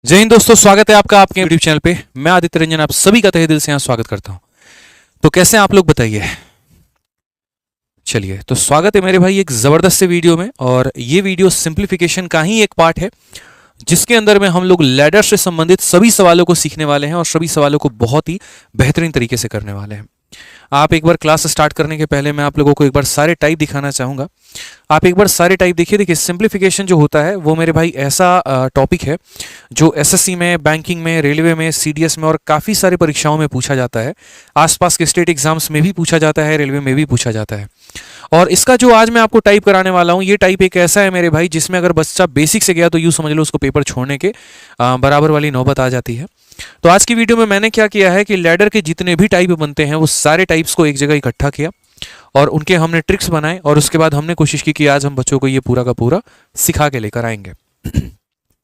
जय हिंद दोस्तों, स्वागत है आपका आपके यूट्यूब चैनल पे। मैं आदित्य रंजन आप सभी का तहे दिल से यहाँ स्वागत करता हूँ। तो कैसे हैं आप लोग बताइए। चलिए, तो स्वागत है मेरे भाई एक ज़बरदस्त से वीडियो में। और ये वीडियो सिंप्लीफिकेशन का ही एक पार्ट है जिसके अंदर में हम लोग लैडर से संबंधित सभी सवालों को सीखने वाले हैं और सभी सवालों को बहुत ही बेहतरीन तरीके से करने वाले हैं। आप एक बार क्लास स्टार्ट करने के पहले मैं आप लोगों को एक बार सारे टाइप दिखाना चाहूँगा। आप एक बार सारे टाइप देखिए। देखिए, सिंप्लीफिकेशन जो होता है वो मेरे भाई ऐसा टॉपिक है जो एसएससी में, बैंकिंग में, रेलवे में, सीडीएस में और काफ़ी सारे परीक्षाओं में पूछा जाता है। आसपास के स्टेट एग्जाम्स में भी पूछा जाता है, रेलवे में भी पूछा जाता है। और इसका जो आज मैं आपको टाइप कराने वाला हूँ, ये टाइप एक ऐसा है मेरे भाई जिसमें अगर बच्चा बेसिक से गया तो यूँ समझ लो उसको पेपर छोड़ने के बराबर वाली नौबत आ जाती है। तो आज की वीडियो में मैंने क्या किया है कि लैडर के जितने भी टाइप बनते हैं वो सारे टाइप्स को एक जगह इकट्ठा किया और उनके हमने ट्रिक्स बनाए और उसके बाद हमने कोशिश की कि आज हम बच्चों को ये पूरा का पूरा सिखा के लेकर आएंगे।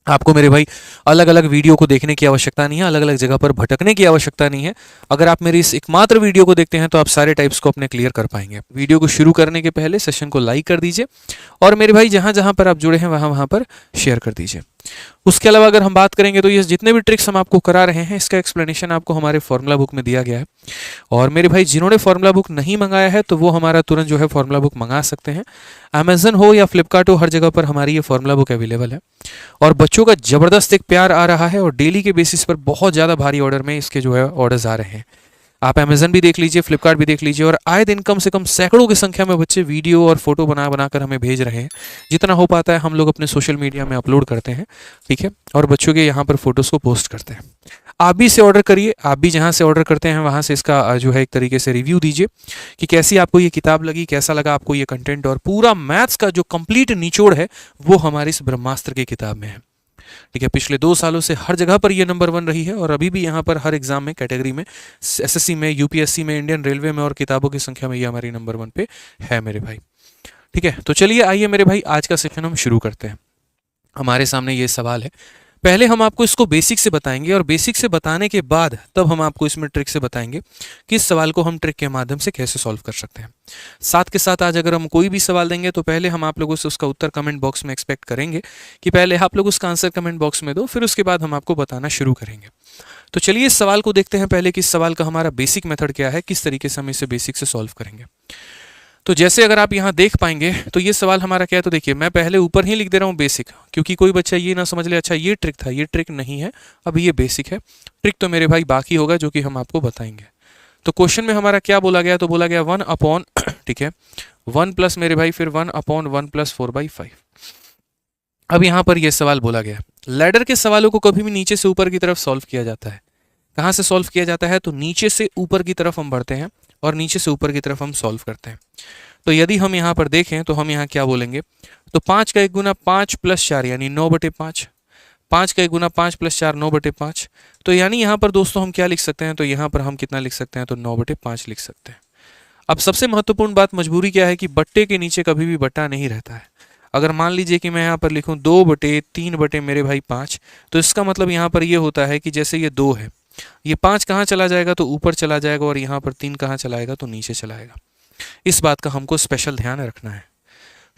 आपको मेरे भाई अलग अलग वीडियो को देखने की आवश्यकता नहीं है, अलग अलग जगह पर भटकने की आवश्यकता नहीं है। अगर आप मेरी इस एकमात्र वीडियो को देखते हैं तो आप सारे टाइप्स को अपने क्लियर कर पाएंगे। वीडियो को शुरू करने के पहले सेशन को लाइक कर दीजिए और मेरे भाई जहां जहां पर आप जुड़े हैं वहां वहां पर शेयर कर दीजिए। उसके अलावा अगर हम बात करेंगे तो ये जितने भी ट्रिक्स हम आपको करा रहे हैं इसका एक्सप्लेनेशन आपको हमारे फॉर्मूला बुक में दिया गया है। और मेरे भाई जिन्होंने फॉर्मूला बुक नहीं मंगाया है तो वो हमारा तुरंत जो है फॉर्मूला बुक मंगा सकते हैं। अमेजन हो या फ्लिपकार्ट हो, हर जगह पर हमारी ये फॉर्मूला बुक अवेलेबल है। और बच्चों का ज़बरदस्त एक प्यार आ रहा है और डेली के बेसिस पर बहुत ज़्यादा भारी ऑर्डर में इसके जो है ऑर्डर्स आ रहे हैं। आप अमेजन भी देख लीजिए, फ्लिपकार्ट भी देख लीजिए और आए दिन कम से कम सैकड़ों की संख्या में बच्चे वीडियो और फोटो बना बनाकर हमें भेज रहे हैं। जितना हो पाता है हम लोग अपने सोशल मीडिया में अपलोड करते हैं, ठीक है, और बच्चों के यहाँ पर फोटोज़ को पोस्ट करते हैं। आप भी इसे ऑर्डर करिए। आप भी जहाँ से ऑर्डर करते हैं वहाँ से इसका जो है एक तरीके से रिव्यू दीजिए कि कैसी आपको ये किताब लगी, कैसा लगा आपको ये कंटेंट। और पूरा मैथ्स का जो कंप्लीट निचोड़ है वो हमारे इस ब्रह्मास्त्र की किताब में है, ठीक है। पिछले 2 सालों से हर जगह पर ये नंबर 1 रही है और अभी भी यहाँ पर हर एग्जाम में, कैटेगरी में, एसएससी में, यूपीएससी में, इंडियन रेलवे में और किताबों की संख्या में ये हमारी नंबर 1 पे है मेरे भाई, ठीक है। तो चलिए आइए मेरे भाई आज का सेशन हम शुरू करते हैं। हमारे सामने ये सवाल है। पहले हम आपको इसको बेसिक से बताएंगे और बेसिक से बताने के बाद तब हम आपको इसमें ट्रिक से बताएंगे कि इस सवाल को हम ट्रिक के माध्यम से कैसे सॉल्व कर सकते हैं। साथ के साथ आज अगर हम कोई भी सवाल देंगे तो पहले हम आप लोगों से उसका उत्तर कमेंट बॉक्स में एक्सपेक्ट करेंगे कि पहले आप लोग उसका आंसर कमेंट बॉक्स में दो, फिर उसके बाद हम आपको बताना शुरू करेंगे। तो चलिए इस सवाल को देखते हैं पहले कि इस सवाल का हमारा बेसिक मेथड क्या है, किस तरीके से हम इसे बेसिक से सॉल्व करेंगे। तो जैसे अगर आप यहाँ देख पाएंगे तो ये सवाल हमारा क्या है, तो देखिए मैं पहले ऊपर ही लिख दे रहा हूँ बेसिक, क्योंकि कोई बच्चा ये ना समझ ले अच्छा ये ट्रिक था, ये ट्रिक नहीं है, अब ये बेसिक है। ट्रिक तो मेरे भाई बाकी होगा जो कि हम आपको बताएंगे। तो क्वेश्चन में हमारा क्या बोला गया, तो बोला गया 1 अपॉन ठीक है 1 प्लस मेरे भाई फिर 1 अपॉन 1 प्लस 4/5। अब यहाँ पर यह सवाल बोला गया, लैडर के सवालों को कभी भी नीचे से ऊपर की तरफ सॉल्व किया जाता है। कहाँ से सॉल्व किया जाता है, तो नीचे से ऊपर की तरफ हम बढ़ते हैं और नीचे से ऊपर की तरफ हम सॉल्व करते हैं। तो यदि हम यहाँ पर देखें तो हम यहाँ क्या बोलेंगे, तो 5 का 1 गुना 5 प्लस 4 यानी 9/5। 5 का 1 गुना 5 प्लस 4 9/5। तो यानी यहाँ पर दोस्तों हम क्या लिख सकते हैं, तो यहाँ पर हम कितना लिख सकते हैं, तो 9/5 लिख सकते हैं। अब सबसे महत्वपूर्ण बात मजबूरी क्या है कि बट्टे के नीचे कभी भी बट्टा नहीं रहता है। अगर मान लीजिए कि मैं यहाँ पर लिखूँ 2/3 मेरे भाई 5, तो इसका मतलब यहाँ पर ये होता है कि जैसे ये 2 है, ये 5 कहाँ चला जाएगा, तो ऊपर चला जाएगा, और यहाँ पर 3 कहाँ चलाएगा, तो नीचे चलाएगा। इस बात का हमको स्पेशल ध्यान रखना है,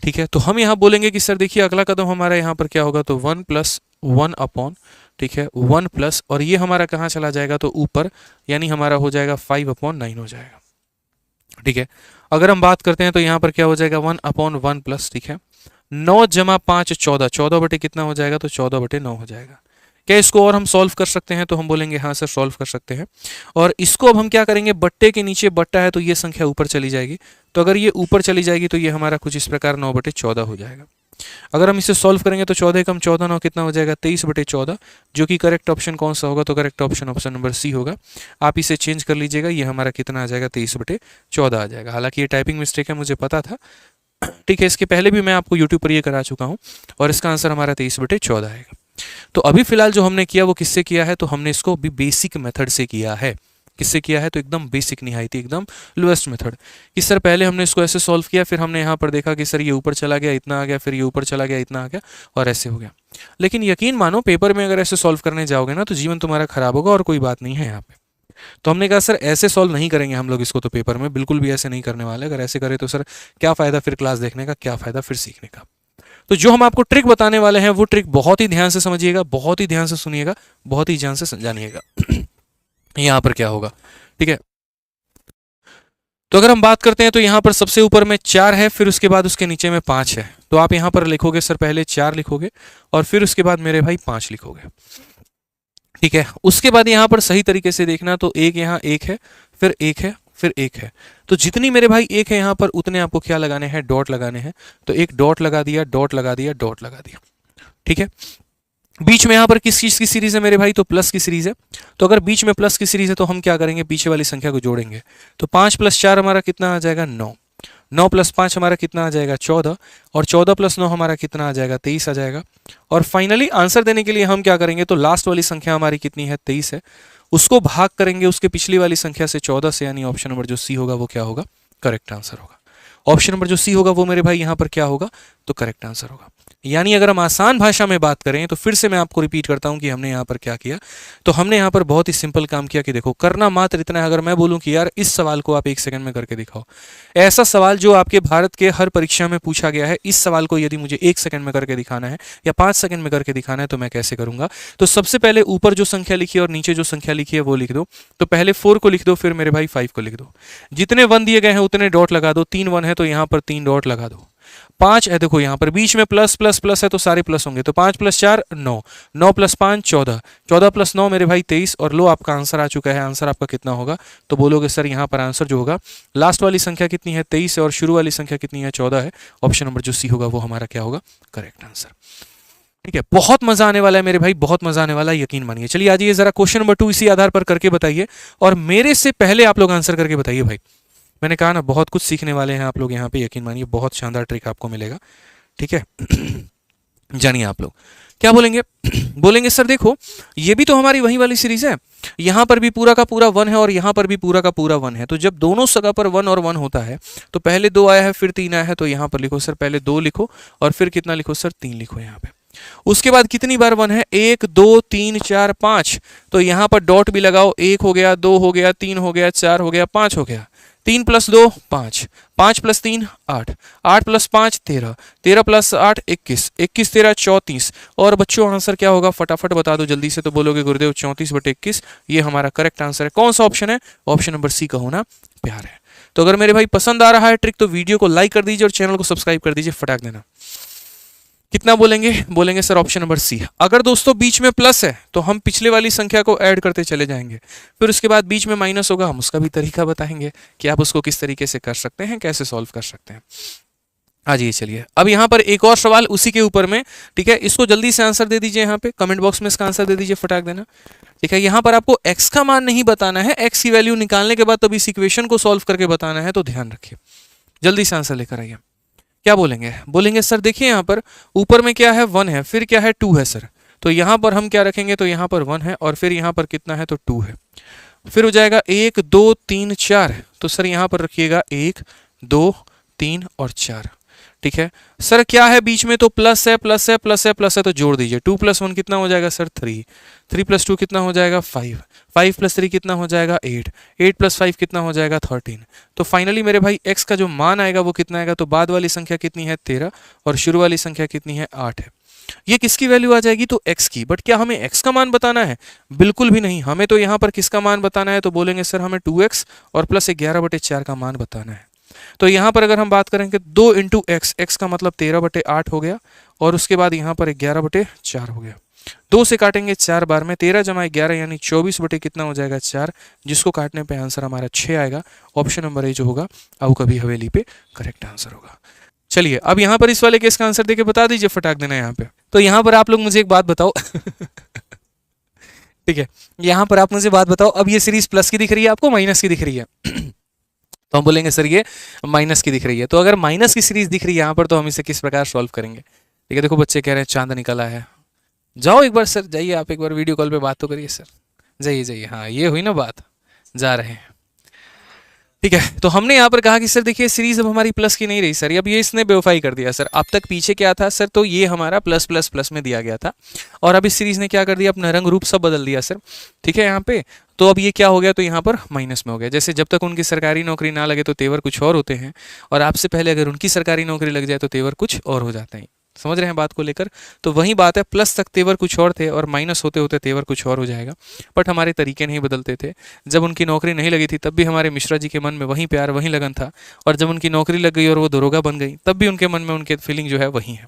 ठीक है। तो हम यहाँ बोलेंगे कि सर देखिए अगला कदम हमारा यहाँ पर क्या होगा, तो 1 प्लस 1 अपॉन, ठीक है 1 प्लस, और ये हमारा कहाँ चला जाएगा, तो ऊपर, यानी हमारा हो जाएगा 5/9 हो जाएगा, ठीक है। अगर हम बात करते हैं तो यहाँ पर क्या हो जाएगा 1/1 प्लस, ठीक है 9 जमा 5 14, 14 बटे कितना हो जाएगा, तो 14/9 हो जाएगा। क्या इसको और हम सॉल्व कर सकते हैं, तो हम बोलेंगे हाँ सर सॉल्व कर सकते हैं। और इसको अब हम क्या करेंगे, बट्टे के नीचे बट्टा है तो ये संख्या ऊपर चली जाएगी, तो अगर ये ऊपर चली जाएगी तो ये हमारा कुछ इस प्रकार 9/14 हो जाएगा। अगर हम इसे सॉल्व करेंगे तो 14 कम 14 9 कितना हो जाएगा, 23/14, जो कि करेक्ट ऑप्शन कौन सा होगा, तो correct option option number C होगा। आप इसे चेंज कर लीजिएगा, ये हमारा कितना आ जाएगा, 23/14 आ जाएगा। हालांकि ये टाइपिंग मिस्टेक है, मुझे पता था, ठीक है। इसके पहले भी मैं आपको यूट्यूब पर ये करा चुका हूँ और इसका आंसर हमारा 23/14 आएगा। तो अभी फिलहाल जो हमने किया वो किससे किया है, तो हमने इसको अभी बेसिक मेथड से किया है। किससे किया है, तो एकदम बेसिक निहायती एकदम लोएस्ट मेथड कि सर पहले हमने इसको ऐसे सॉल्व किया, फिर हमने यहाँ पर देखा कि सर ये ऊपर चला गया इतना आ गया, फिर ये ऊपर चला गया इतना आ गया, और ऐसे हो गया। लेकिन यकीन मानो पेपर में अगर ऐसे सॉल्व करने जाओगे ना तो जीवन तुम्हारा खराब होगा और कोई बात नहीं है यहाँ पे। तो हमने कहा सर ऐसे सॉल्व नहीं करेंगे हम लोग इसको, तो पेपर में बिल्कुल भी ऐसे नहीं करने वाले। अगर ऐसे करें तो सर क्या फ़ायदा फिर क्लास देखने का, क्या फ़ायदा फिर सीखने का। तो जो हम आपको ट्रिक बताने वाले हैं वो ट्रिक बहुत ही ध्यान से समझिएगा, बहुत ही ध्यान से सुनिएगा, बहुत ही ध्यान से जानिएगा। यहां पर क्या होगा, ठीक है। तो अगर हम बात करते हैं तो यहां पर सबसे ऊपर में 4 है, फिर उसके बाद उसके नीचे में 5 है। तो आप यहां पर लिखोगे सर पहले 4 लिखोगे और फिर उसके बाद मेरे भाई 5 लिखोगे, ठीक है। उसके बाद यहां पर सही तरीके से देखना, तो एक यहां एक है, फिर एक है, फिर एक है। तो जितनी मेरे भाई एक है यहां पर उतने आपको क्या लगाने हैं, डॉट लगाने हैं। तो एक डॉट लगा दिया, डॉट लगा दिया, डॉट लगा दिया, ठीक है। बीच में यहां पर किस चीज की सीरीज है मेरे भाई, तो प्लस की सीरीज है। तो अगर बीच में प्लस की सीरीज है तो हम क्या करेंगे, पीछे वाली संख्या को जोड़ेंगे। तो 5 + 4 हमारा कितना आ जाएगा, 9। 9 + 5 हमारा कितना आ जाएगा, 14। और 14 + 9 हमारा कितना आ जाएगा, 23 आ जाएगा। और फाइनली आंसर देने के लिए हम क्या करेंगे, तो लास्ट वाली संख्या हमारी कितनी है, 23 है, उसको भाग करेंगे उसके पिछली वाली संख्या से 14 से, यानी ऑप्शन नंबर जो सी होगा वो क्या होगा, करेक्ट आंसर होगा। ऑप्शन नंबर जो सी होगा वो मेरे भाई यहां पर क्या होगा, तो करेक्ट आंसर होगा। यानी अगर हम आसान भाषा में बात करें तो फिर से मैं आपको रिपीट करता हूं कि हमने यहां पर क्या किया। तो हमने यहां पर बहुत ही सिंपल काम किया कि देखो करना मात्र इतना है। अगर मैं बोलूं कि यार इस सवाल को आप 1 सेकंड में करके दिखाओ, ऐसा सवाल जो आपके भारत के हर परीक्षा में पूछा गया है, इस सवाल को यदि मुझे 1 सेकंड में करके दिखाना है या 5 सेकंड में करके दिखाना है तो मैं कैसे करूंगा। तो सबसे पहले ऊपर जो संख्या लिखी है और नीचे जो संख्या लिखी है वो लिख दो। तो पहले 4 को लिख दो, फिर मेरे भाई 5 को लिख दो। जितने 1 दिए गए हैं उतने डॉट लगा दो। 3 1 है तो यहां पर 3 डॉट लगा दो। 5 है, देखो यहां पर बीच में प्लस प्लस प्लस है तो सारे प्लस होंगे। तो 5 + 4 9, 9 + 5 14, 14 + 9 मेरे भाई 23। और लो आपका आंसर आ चुका है। आंसर आपका कितना होगा, तो बोलोगे सर यहां पर आंसर जो होगा, लास्ट वाली संख्या कितनी है, 23 है, और शुरू वाली संख्या कितनी है, 14 है। ऑप्शन नंबर जो सी होगा वो हमारा क्या होगा, करेक्ट आंसर। ठीक है, बहुत मजा आने वाला है मेरे भाई, बहुत मजा आने वाला है, यकीन मानिए। चलिए आज ये जरा क्वेश्चन नंबर 2 इसी आधार पर करके बताइए, और मेरे से पहले आप लोग आंसर करके बताइए भाई। मैंने कहा ना बहुत कुछ सीखने वाले हैं आप लोग यहाँ पे, यकीन मानिए बहुत शानदार ट्रिक आपको मिलेगा, ठीक है। जानिए आप लोग क्या बोलेंगे। बोलेंगे सर देखो ये भी तो हमारी वही वाली सीरीज है, यहां पर भी पूरा का पूरा 1 है और यहां पर भी पूरा का पूरा 1 है। तो जब दोनों जगह पर 1 और 1 होता है तो पहले 2 आया है फिर 3 आया है। तो यहां पर लिखो सर पहले 2 लिखो और फिर कितना लिखो सर, 3 लिखो यहाँ पे। उसके बाद कितनी बार 1 है, 1 2 3 4 5। तो यहां पर डॉट भी लगाओ, 1 हो गया, 2 हो गया, 3 हो गया, 4 हो गया, 5 हो गया। 3 + 2 5, 5 + 3 8, 8 + 5 13, 13 + 8 21, 21 13 34। और बच्चों आंसर क्या होगा फटाफट बता दो जल्दी से। तो बोलोगे गुरुदेव 34/21, ये हमारा करेक्ट आंसर है। कौन सा ऑप्शन है, ऑप्शन नंबर सी का होना प्यार है। तो अगर मेरे भाई पसंद आ रहा है ट्रिक तो वीडियो को लाइक कर दीजिए और चैनल को सब्सक्राइब कर दीजिए, फटाक देना। कितना बोलेंगे, बोलेंगे सर ऑप्शन नंबर सी। अगर दोस्तों बीच में प्लस है तो हम पिछले वाली संख्या को ऐड करते चले जाएंगे, फिर उसके बाद बीच में माइनस होगा, हम उसका भी तरीका बताएंगे कि आप उसको किस तरीके से कर सकते हैं, कैसे सॉल्व कर सकते हैं। आ जाइए चलिए, अब यहाँ पर एक और सवाल उसी के ऊपर में, ठीक है। इसको जल्दी से आंसर दे दीजिए, यहाँ पे कमेंट बॉक्स में इसका आंसर दे दीजिए, फटाक देना, ठीक है। यहाँ पर आपको x का मान नहीं बताना है, x की वैल्यू निकालने के बाद तब इस इक्वेशन को सॉल्व करके बताना है, तो ध्यान रखिए। जल्दी से आंसर लेकर आइए। क्या बोलेंगे, बोलेंगे सर देखिए यहाँ पर ऊपर में क्या है 1 है, फिर क्या है 2 है सर। तो यहाँ पर हम क्या रखेंगे, तो यहाँ पर 1 है और फिर यहाँ पर कितना है, तो 2 है। फिर हो जाएगा 1 2 3 4। तो सर यहाँ पर रखिएगा 1 2 3 और 4, ठीक है। सर क्या है बीच में, तो प्लस है प्लस है प्लस है प्लस है, तो जोड़ दीजिए। 2 + 1 कितना हो जाएगा सर 3, 3 + 2 कितना हो जाएगा 5, 5 + 3 कितना हो जाएगा 8, 8 + 5 कितना हो जाएगा 13। तो फाइनली मेरे भाई x का जो मान आएगा वो कितना आएगा, तो बाद वाली संख्या कितनी है 13 और शुरू वाली संख्या कितनी है 8 है। ये किसकी वैल्यू आ जाएगी, तो x की। बट क्या हमें x का मान बताना है, बिल्कुल भी नहीं। हमें तो यहाँ पर किसका मान बताना है, तो बोलेंगे सर हमें 2x और प्लस 11/4 का मान बताना है। तो यहाँ पर अगर हम बात करेंगे 2 × x, x का मतलब 13/8 हो गया और उसके बाद यहाँ पर 11/4 हो गया। 2 से काटेंगे 4 बार में, 13 × 11 यानी 24 कितना हो जाएगा 4, जिसको काटने पे आंसर हमारा 6 आएगा। ऑप्शन नंबर ए जो होगा आओ कभी हवेली पे करेक्ट आंसर होगा। चलिए अब यहाँ पर इस वाले केस का आंसर देके बता दीजिए, फटाक देना यहाँ पे। तो यहाँ पर आप लोग मुझे एक बात बताओ ठीक है, यहाँ पर आप मुझे बात बताओ, अब ये सीरीज प्लस की दिख रही है आपको, माइनस की दिख रही है तो हम बोलेंगे सर ये माइनस की दिख रही है। तो अगर माइनस की सीरीज दिख रही है यहाँ पर तो हम इसे किस प्रकार सॉल्व करेंगे, ठीक है। देखो बच्चे कह रहे हैं चांद निकला है, जाओ एक बार सर, जाइए आप एक बार वीडियो कॉल पे बात तो करिए सर, जाइए जाइए। हाँ ये हुई ना बात, जा रहे हैं, ठीक है। तो हमने यहाँ पर कहा कि सर देखिए सीरीज अब हमारी प्लस की नहीं रही सर, अब ये इसने बेवफाई कर दिया सर। अब तक पीछे क्या था सर, तो ये हमारा प्लस प्लस प्लस में दिया गया था और अब इस सीरीज ने क्या कर दिया, अपना रंग रूप सब बदल दिया सर, ठीक है यहाँ पे। तो अब ये क्या हो गया, तो यहाँ पर माइनस में हो गया। जैसे जब तक उनकी सरकारी नौकरी ना लगे तो तेवर कुछ और होते हैं, और आपसे पहले अगर उनकी सरकारी नौकरी लग जाए तो तेवर कुछ और हो जाते हैं। समझ रहे हैं बात को लेकर। तो वही बात है, प्लस तक तेवर कुछ और थे और माइनस होते होते तेवर कुछ और हो जाएगा, बट हमारे तरीके नहीं बदलते थे। जब उनकी नौकरी नहीं लगी थी तब भी हमारे मिश्रा जी के मन में वही प्यार वही लगन था, और जब उनकी नौकरी लग गई और वो दरोगा बन गई तब भी उनके मन में उनके फीलिंग जो है वही है।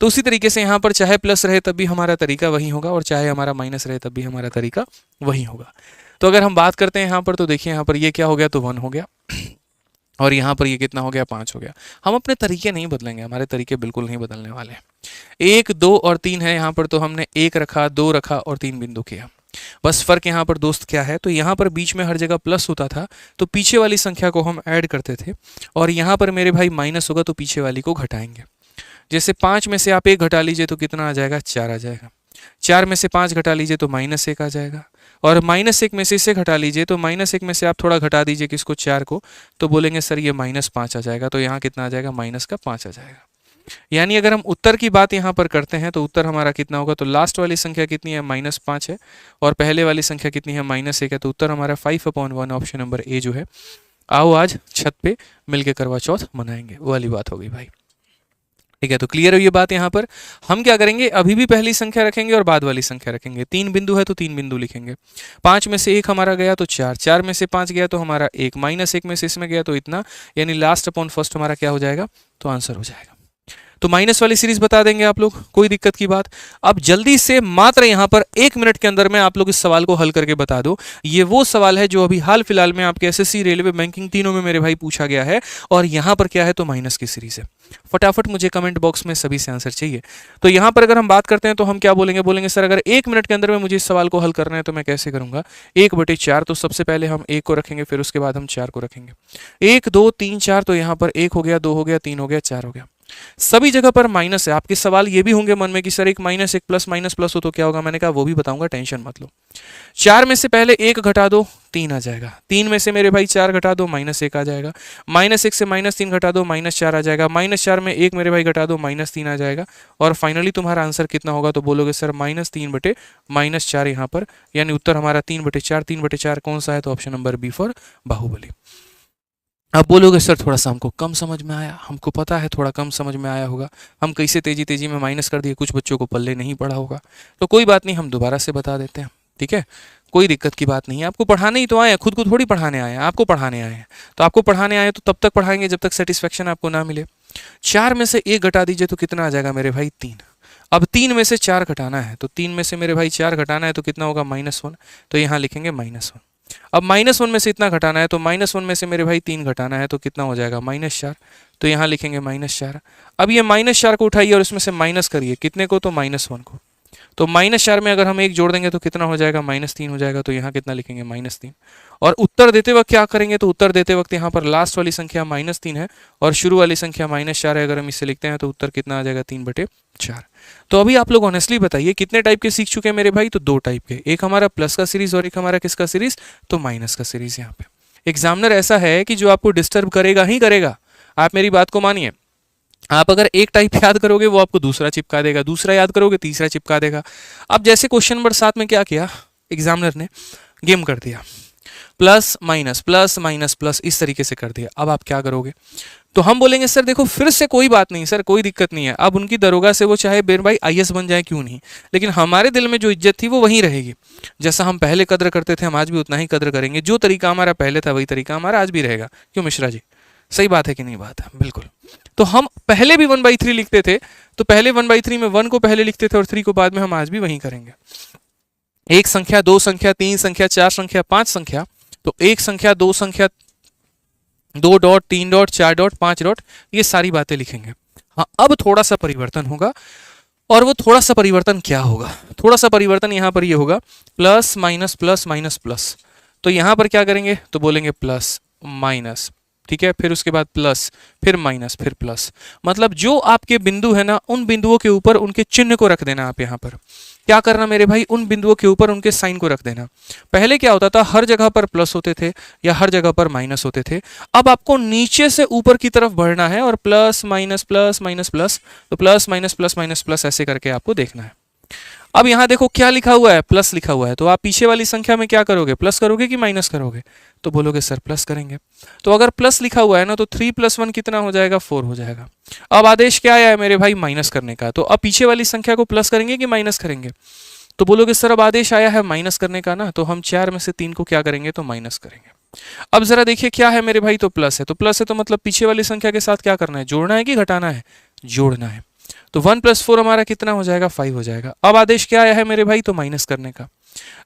तो उसी तरीके से यहाँ पर चाहे प्लस रहे तब भी हमारा तरीका वही होगा, और चाहे हमारा माइनस रहे तब भी हमारा तरीका वही होगा। तो अगर हम बात करते हैं यहाँ पर, तो देखिए यहाँ पर ये क्या हो गया, तो 1 हो गया, और यहाँ पर ये कितना हो गया, 5 हो गया। हम अपने तरीके नहीं बदलेंगे, हमारे तरीके बिल्कुल नहीं बदलने वाले हैं। 1, 2 और 3 है यहाँ पर, तो हमने 1 रखा, 2 रखा और 3 बिंदु किया। बस फर्क यहाँ पर दोस्त क्या है, तो यहाँ पर बीच में हर जगह प्लस होता था तो पीछे वाली संख्या को हम ऐड करते थे, और यहाँ पर मेरे भाई माइनस होगा तो पीछे वाली को घटाएंगे। जैसे 5 में से आप 1 घटा लीजिए तो कितना आ जाएगा, 4 आ जाएगा। 4 में से 5 घटा लीजिए तो -1 आ जाएगा, और -1 में से इसे घटा लीजिए तो -1 में से आप थोड़ा घटा दीजिए किसको, 4 को, तो बोलेंगे सर ये -5 आ जाएगा। तो यहाँ कितना आ जाएगा, -5 आ जाएगा। यानी अगर हम उत्तर की बात यहाँ पर करते हैं तो उत्तर हमारा कितना होगा, तो लास्ट वाली संख्या कितनी है, -5 है, और पहले वाली संख्या कितनी है, -1 है। तो उत्तर हमारा 5/1, ऑप्शन नंबर ए जो है। आओ आज छत पे मिलके करवा चौथ मनाएंगे, वो वाली बात हो गई भाई। ठीक है, तो क्लियर है ये बात। यहाँ पर हम क्या करेंगे, अभी भी पहली संख्या रखेंगे और बाद वाली संख्या रखेंगे। 3 बिंदु है तो 3 बिंदु लिखेंगे। 5 में से 1 हमारा गया तो 4, 4 में से 5 गया तो हमारा 1, -1 में से इसमें गया तो इतना, यानी लास्ट अपॉन फर्स्ट हमारा क्या हो जाएगा, तो आंसर हो जाएगा। तो माइनस वाली सीरीज बता देंगे आप लोग, कोई दिक्कत की बात। अब जल्दी से मात्र यहाँ पर 1 मिनट के अंदर में आप लोग इस सवाल को हल करके बता दो। ये वो सवाल है जो अभी हाल फिलहाल में आपके एसएससी, रेलवे, बैंकिंग तीनों में मेरे भाई पूछा गया है, और यहाँ पर क्या है, तो माइनस की सीरीज है। फटाफट मुझे कमेंट बॉक्स में सभी से आंसर चाहिए। तो यहाँ पर अगर हम बात करते हैं तो हम क्या बोलेंगे, बोलेंगे सर अगर 1 मिनट के अंदर में मुझे इस सवाल को हल करना है तो मैं कैसे करूंगा। 1/4, तो सबसे पहले हम 1 को रखेंगे, फिर उसके बाद हम 4 को रखेंगे। 1, 2, 3, 4, तो यहाँ पर 1 हो गया, 2 हो गया, 3 हो गया, 4 हो गया। सभी जगह पर माइनस है। आपके सवाल ये भी होंगे मन में कि सर एक माइनस, एक प्लस, माइनस प्लस हो तो क्या होगा। मैंने कहा वो भी बताऊंगा, टेंशन मत लो। 4 में से पहले 1 घटा दो, 3 आ जाएगा। 3 में से मेरे भाई 4 घटा दो, -1 आ जाएगा। -1 से -3 घटा दो, -4 आ जाएगा। -4 में 1 मेरे भाई घटा दो, -3 आ जाएगा। और फाइनली तुम्हारा आंसर कितना होगा, तो बोलोगे सर -3/-4 यहाँ पर, यानी उत्तर हमारा 3/4। 3/4 कौन सा है, तो option number B for Baahubali. अब बोलोगे सर थोड़ा सा हमको कम समझ में आया, हमको पता है थोड़ा कम समझ में आया होगा, हम कैसे तेजी तेजी में माइनस कर दिए, कुछ बच्चों को पल्ले नहीं पड़ा होगा। तो कोई बात नहीं, हम दोबारा से बता देते हैं, ठीक है, कोई दिक्कत की बात नहीं है। आपको पढ़ाने ही तो आए हैं, खुद को थोड़ी पढ़ाने आए हैं, आपको पढ़ाने आए हैं। तो आपको पढ़ाने आए तो तब तक पढ़ाएंगे जब तक सेटिस्फेक्शन आपको ना मिले। 4 में से 1 घटा दीजिए तो कितना आ जाएगा मेरे भाई, 3। अब 3 में से 4 घटाना है, तो 3 में से मेरे भाई 4 घटाना है तो कितना होगा, -1। तो यहाँ लिखेंगे -1। अब -1 में से इतना घटाना है, तो -1 में से मेरे भाई 3 घटाना है तो कितना हो जाएगा, -4। तो यहाँ लिखेंगे -4। अब ये -4 को उठाइए और इसमें से माइनस करिए, कितने को, तो -1 को। तो -4 में अगर हम 1 जोड़ देंगे तो कितना हो जाएगा, -3 हो जाएगा। तो यहाँ कितना लिखेंगे, -3। और उत्तर देते वक्त क्या करेंगे, तो उत्तर देते वक्त यहाँ पर लास्ट वाली संख्या -3 है और शुरू वाली संख्या -4 है। अगर हम इसे लिखते हैं तो उत्तर कितना आ जाएगा, 3/4। तो अभी आप लोग ऑनेस्टली बताइए कितने टाइप के सीख चुके हैं मेरे भाई, तो 2 टाइप के, एक हमारा प्लस का सीरीज और एक हमारा किसका सीरीज, तो माइनस का सीरीज। यहाँ पे एग्जामिनर ऐसा है कि जो आपको डिस्टर्ब करेगा ही करेगा, आप मेरी बात को मानिए। आप अगर एक टाइप याद करोगे वो आपको दूसरा चिपका देगा, दूसरा याद करोगे तीसरा चिपका देगा। अब जैसे क्वेश्चन नंबर 7 में क्या किया एग्जामिनर ने, गेम कर दिया, plus minus plus minus plus, इस तरीके से कर दिया। अब आप क्या करोगे, तो हम बोलेंगे सर देखो फिर से कोई बात नहीं सर, कोई दिक्कत नहीं है। अब उनकी दरोगा से वो चाहे बेर भाई IAS बन जाए क्यों नहीं, लेकिन हमारे दिल में जो इज्जत थी वो वहीं रहेगी। जैसा हम पहले कद्र करते थे हम आज भी उतना ही कद्र करेंगे। जो तरीका हमारा पहले था वही तरीका हमारा आज भी रहेगा। क्यों मिश्रा जी, सही बात है कि नहीं बात है, बिल्कुल। तो हम पहले भी 1/3 लिखते थे, तो पहले 1/3 में 1 को पहले लिखते थे और 3 को बाद में, हम आज भी वही करेंगे। 1 संख्या, 2 संख्या, 3 संख्या, 4 संख्या, 5 संख्या, तो 1 संख्या, 2 संख्या, 2 डॉट, 3 डॉट, 4 डॉट, 5 डॉट, ये सारी बातें लिखेंगे। हाँ, अब थोड़ा सा परिवर्तन होगा, और वो थोड़ा सा परिवर्तन क्या होगा, थोड़ा सा परिवर्तन यहाँ पर ये होगा, plus minus plus minus plus. तो यहाँ पर क्या करेंगे, तो बोलेंगे प्लस माइनस, ठीक है, फिर उसके बाद प्लस, फिर माइनस, फिर प्लस। मतलब जो आपके बिंदु है ना, उन बिंदुओं के ऊपर उनके चिन्ह को रख देना। आप यहाँ पर क्या करना मेरे भाई, उन बिंदुओं के ऊपर उनके साइन को रख देना। पहले क्या होता था, हर जगह पर प्लस होते थे या हर जगह पर माइनस होते थे। अब आपको नीचे से ऊपर की तरफ बढ़ना है और plus minus plus minus plus, तो plus minus plus minus plus ऐसे करके आपको देखना है। अब यहाँ देखो क्या लिखा हुआ है, प्लस लिखा हुआ है, तो आप पीछे वाली संख्या में क्या करोगे, प्लस करोगे कि माइनस करोगे? तो बोलोगे सर प्लस करेंगे। तो अगर प्लस लिखा हुआ है ना, तो 3 + 1 कितना हो जाएगा, 4 हो जाएगा। अब आदेश क्या आया है मेरे भाई, माइनस करने का। तो अब पीछे वाली संख्या को प्लस करेंगे कि माइनस करेंगे? तो बोलोगे सर अब आदेश आया है माइनस करने का ना, तो हम 4 में से 3 को क्या करेंगे, तो माइनस करेंगे। अब जरा देखिए क्या है मेरे भाई, तो प्लस है। तो प्लस है तो मतलब पीछे वाली संख्या के साथ क्या करना है, जोड़ना है कि घटाना है, जोड़ना है। तो 1 + 4 हमारा कितना हो जाएगा, 5 हो जाएगा। अब आदेश क्या आया है मेरे भाई, तो माइनस करने का।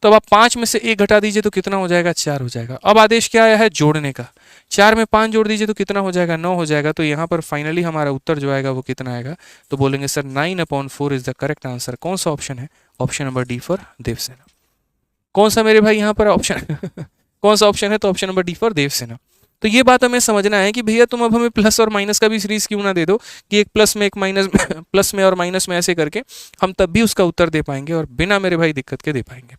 तो अब आप 5 में से 1 घटा दीजिए तो कितना हो जाएगा, 4 हो जाएगा। अब आदेश क्या आया है, जोड़ने का। 4 में 5 जोड़ दीजिए तो कितना हो जाएगा, 9 हो जाएगा। तो यहाँ पर फाइनली हमारा उत्तर जो आएगा वो कितना आएगा, तो बोलेंगे sir 9/4 is the correct answer. कौन सा ऑप्शन है, option number D for Devasena. कौन सा मेरे भाई यहाँ पर ऑप्शन कौन सा ऑप्शन है, तो option number D for Devasena. तो ये बात हमें समझना है कि भैया तुम अब हमें प्लस और माइनस का भी सीरीज क्यों ना दे दो कि एक प्लस में एक माइनस प्लस में और माइनस में, ऐसे करके हम तब भी उसका उत्तर दे पाएंगे और बिना मेरे भाई दिक्कत के दे पाएंगे।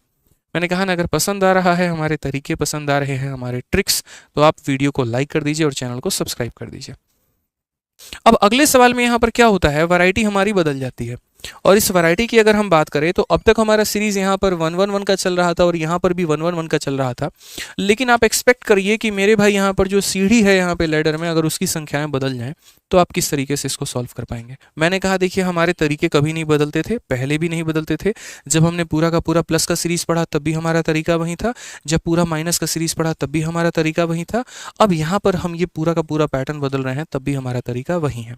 मैंने कहा ना, अगर पसंद आ रहा है, हमारे तरीके पसंद आ रहे हैं, हमारे ट्रिक्स, तो आप वीडियो को लाइक कर दीजिए और चैनल को सब्सक्राइब कर दीजिए। अब अगले सवाल में यहाँ पर क्या होता है, वैरायटी हमारी बदल जाती है। और इस वैरायटी की अगर हम बात करें तो अब तक हमारा सीरीज यहाँ पर 1-1-1 का चल रहा था और यहाँ पर भी 1-1-1 का चल रहा था। लेकिन आप एक्सपेक्ट करिए कि मेरे भाई यहाँ पर जो सीढ़ी है यहाँ पे लैडर में, अगर उसकी संख्याएं बदल जाएं तो आप किस तरीके से इसको सॉल्व कर पाएंगे। मैंने कहा देखिए हमारे तरीके कभी नहीं बदलते थे, पहले भी नहीं बदलते थे। जब हमने पूरा का पूरा प्लस का सीरीज पढ़ा तब भी हमारा तरीका वही था, जब पूरा माइनस का सीरीज पढ़ा तब भी हमारा तरीका वही था। अब यहाँ पर हम ये पूरा का पूरा पैटर्न बदल रहे हैं तब भी हमारा तरीका वही है।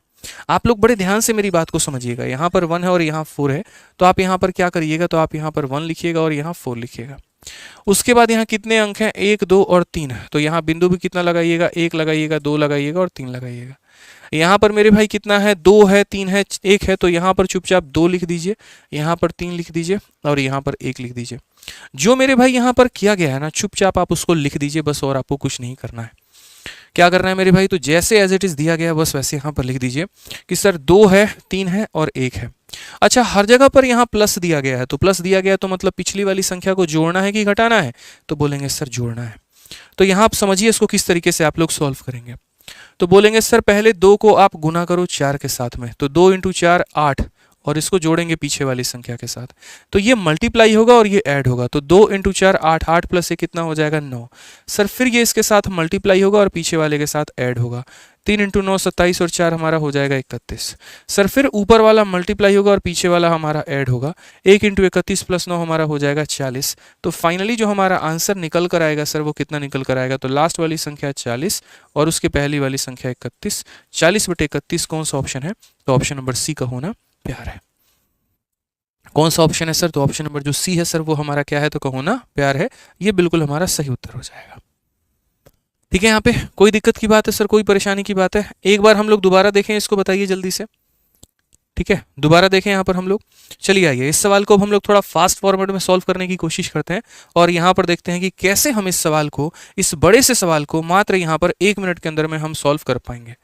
आप लोग बड़े ध्यान से मेरी बात को समझिएगा। यहाँ पर 1 है और यहाँ 4 है, तो आप यहाँ पर क्या करिएगा, तो आप यहाँ पर 1 लिखिएगा और यहाँ 4 लिखिएगा। उसके बाद यहाँ कितने अंक हैं, 1, 2 और 3। तो यहाँ बिंदु भी कितना लगाइएगा, 1 लगाइएगा, 2 लगाइएगा और 3 लगाइएगा। यहाँ पर मेरे भाई कितना है, 2 है, 3 है, 1 है, तो यहाँ पर चुपचाप 2 लिख दीजिए, यहाँ पर 3 लिख दीजिए और यहाँ पर 1 लिख दीजिए। जो मेरे भाई यहाँ पर किया गया है ना, चुपचाप आप उसको लिख दीजिए बस, और आपको कुछ नहीं करना है। क्या करना है मेरे भाई, तो जैसे एज इट इज दिया गया बस वैसे यहाँ पर लिख दीजिए कि सर 2 है, 3 है और 1 है। अच्छा, हर जगह पर यहाँ प्लस दिया गया है, तो प्लस दिया गया है तो मतलब पिछली वाली संख्या को जोड़ना है कि घटाना है, तो बोलेंगे सर जोड़ना है। तो यहाँ आप समझिए इसको किस तरीके से आप लोग सॉल्व करेंगे। तो बोलेंगे सर पहले 2 को आप गुना करो 4 के साथ में, तो 2 × 4 8, और इसको जोड़ेंगे पीछे वाली संख्या के साथ, तो ये मल्टीप्लाई होगा और ये ऐड होगा। तो 2 × 4 8, 8 + 1 कितना हो जाएगा, 9। सर फिर ये इसके साथ मल्टीप्लाई होगा और पीछे वाले के साथ ऐड होगा। 3 × 9 27 और 4 हमारा हो जाएगा 31। सर फिर ऊपर वाला मल्टीप्लाई होगा और पीछे वाला हमारा ऐड होगा। 1 × 31 + 9 हमारा हो जाएगा 40। तो फाइनली जो हमारा आंसर निकल कर आएगा सर, वो कितना निकल कर आएगा, तो लास्ट वाली संख्या 40 और उसके पहली वाली संख्या 31। 40/31 कौन सा ऑप्शन है, तो ऑप्शन नंबर सी का होना प्यार है। कौन सा ऑप्शन है सर, तो ऑप्शन नंबर जो सी है सर, वो हमारा क्या है, तो का होना प्यार है। ये बिल्कुल हमारा सही उत्तर हो जाएगा। ठीक है, यहाँ पे कोई दिक्कत की बात है सर, कोई परेशानी की बात है? एक बार हम लोग दोबारा देखें इसको, बताइए जल्दी से। ठीक है, दोबारा देखें यहाँ पर हम लोग। चलिए आइए इस सवाल को हम लोग थोड़ा फास्ट फॉर्मेट में सॉल्व करने की कोशिश करते हैं और यहाँ पर देखते हैं कि कैसे हम इस सवाल को, इस बड़े से सवाल को मात्र यहाँ पर 1 मिनट के अंदर में हम सॉल्व कर पाएंगे।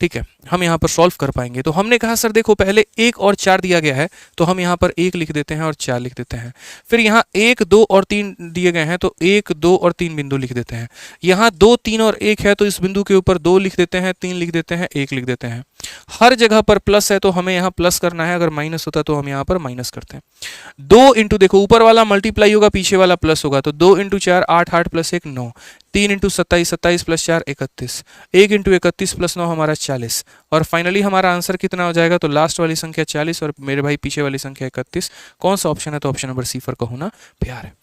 ठीक है, हम यहाँ पर सॉल्व कर पाएंगे। तो हमने कहा सर देखो पहले 1 और 4 दिया गया है, तो हम यहाँ पर 1 लिख देते हैं और 4 लिख देते हैं। फिर यहाँ 1, 2 और 3 दिए गए हैं, तो 1, 2 और 3 बिंदु लिख देते हैं। यहाँ 2, 3 और 1 है, तो इस बिंदु के ऊपर 2 लिख देते हैं, 3 लिख देते हैं, 1 लिख देते हैं। हर जगह पर प्लस है तो हमें यहाँ प्लस करना है, अगर माइनस होता तो हम यहाँ पर माइनस करते हैं। 2 इंटू, देखो ऊपर वाला मल्टीप्लाई होगा, पीछे वाला प्लस होगा, तो 2 × 4 8, 8 + 1 9। 3 × 27 27 + 4 31। 1 × 31 + 9 हमारा 40। और फाइनली हमारा आंसर कितना हो जाएगा, तो लास्ट वाली संख्या 40 और मेरे भाई पीछे वाली संख्या 31। कौन सा ऑप्शन है, तो ऑप्शन नंबर सी फॉर का होना प्यार है।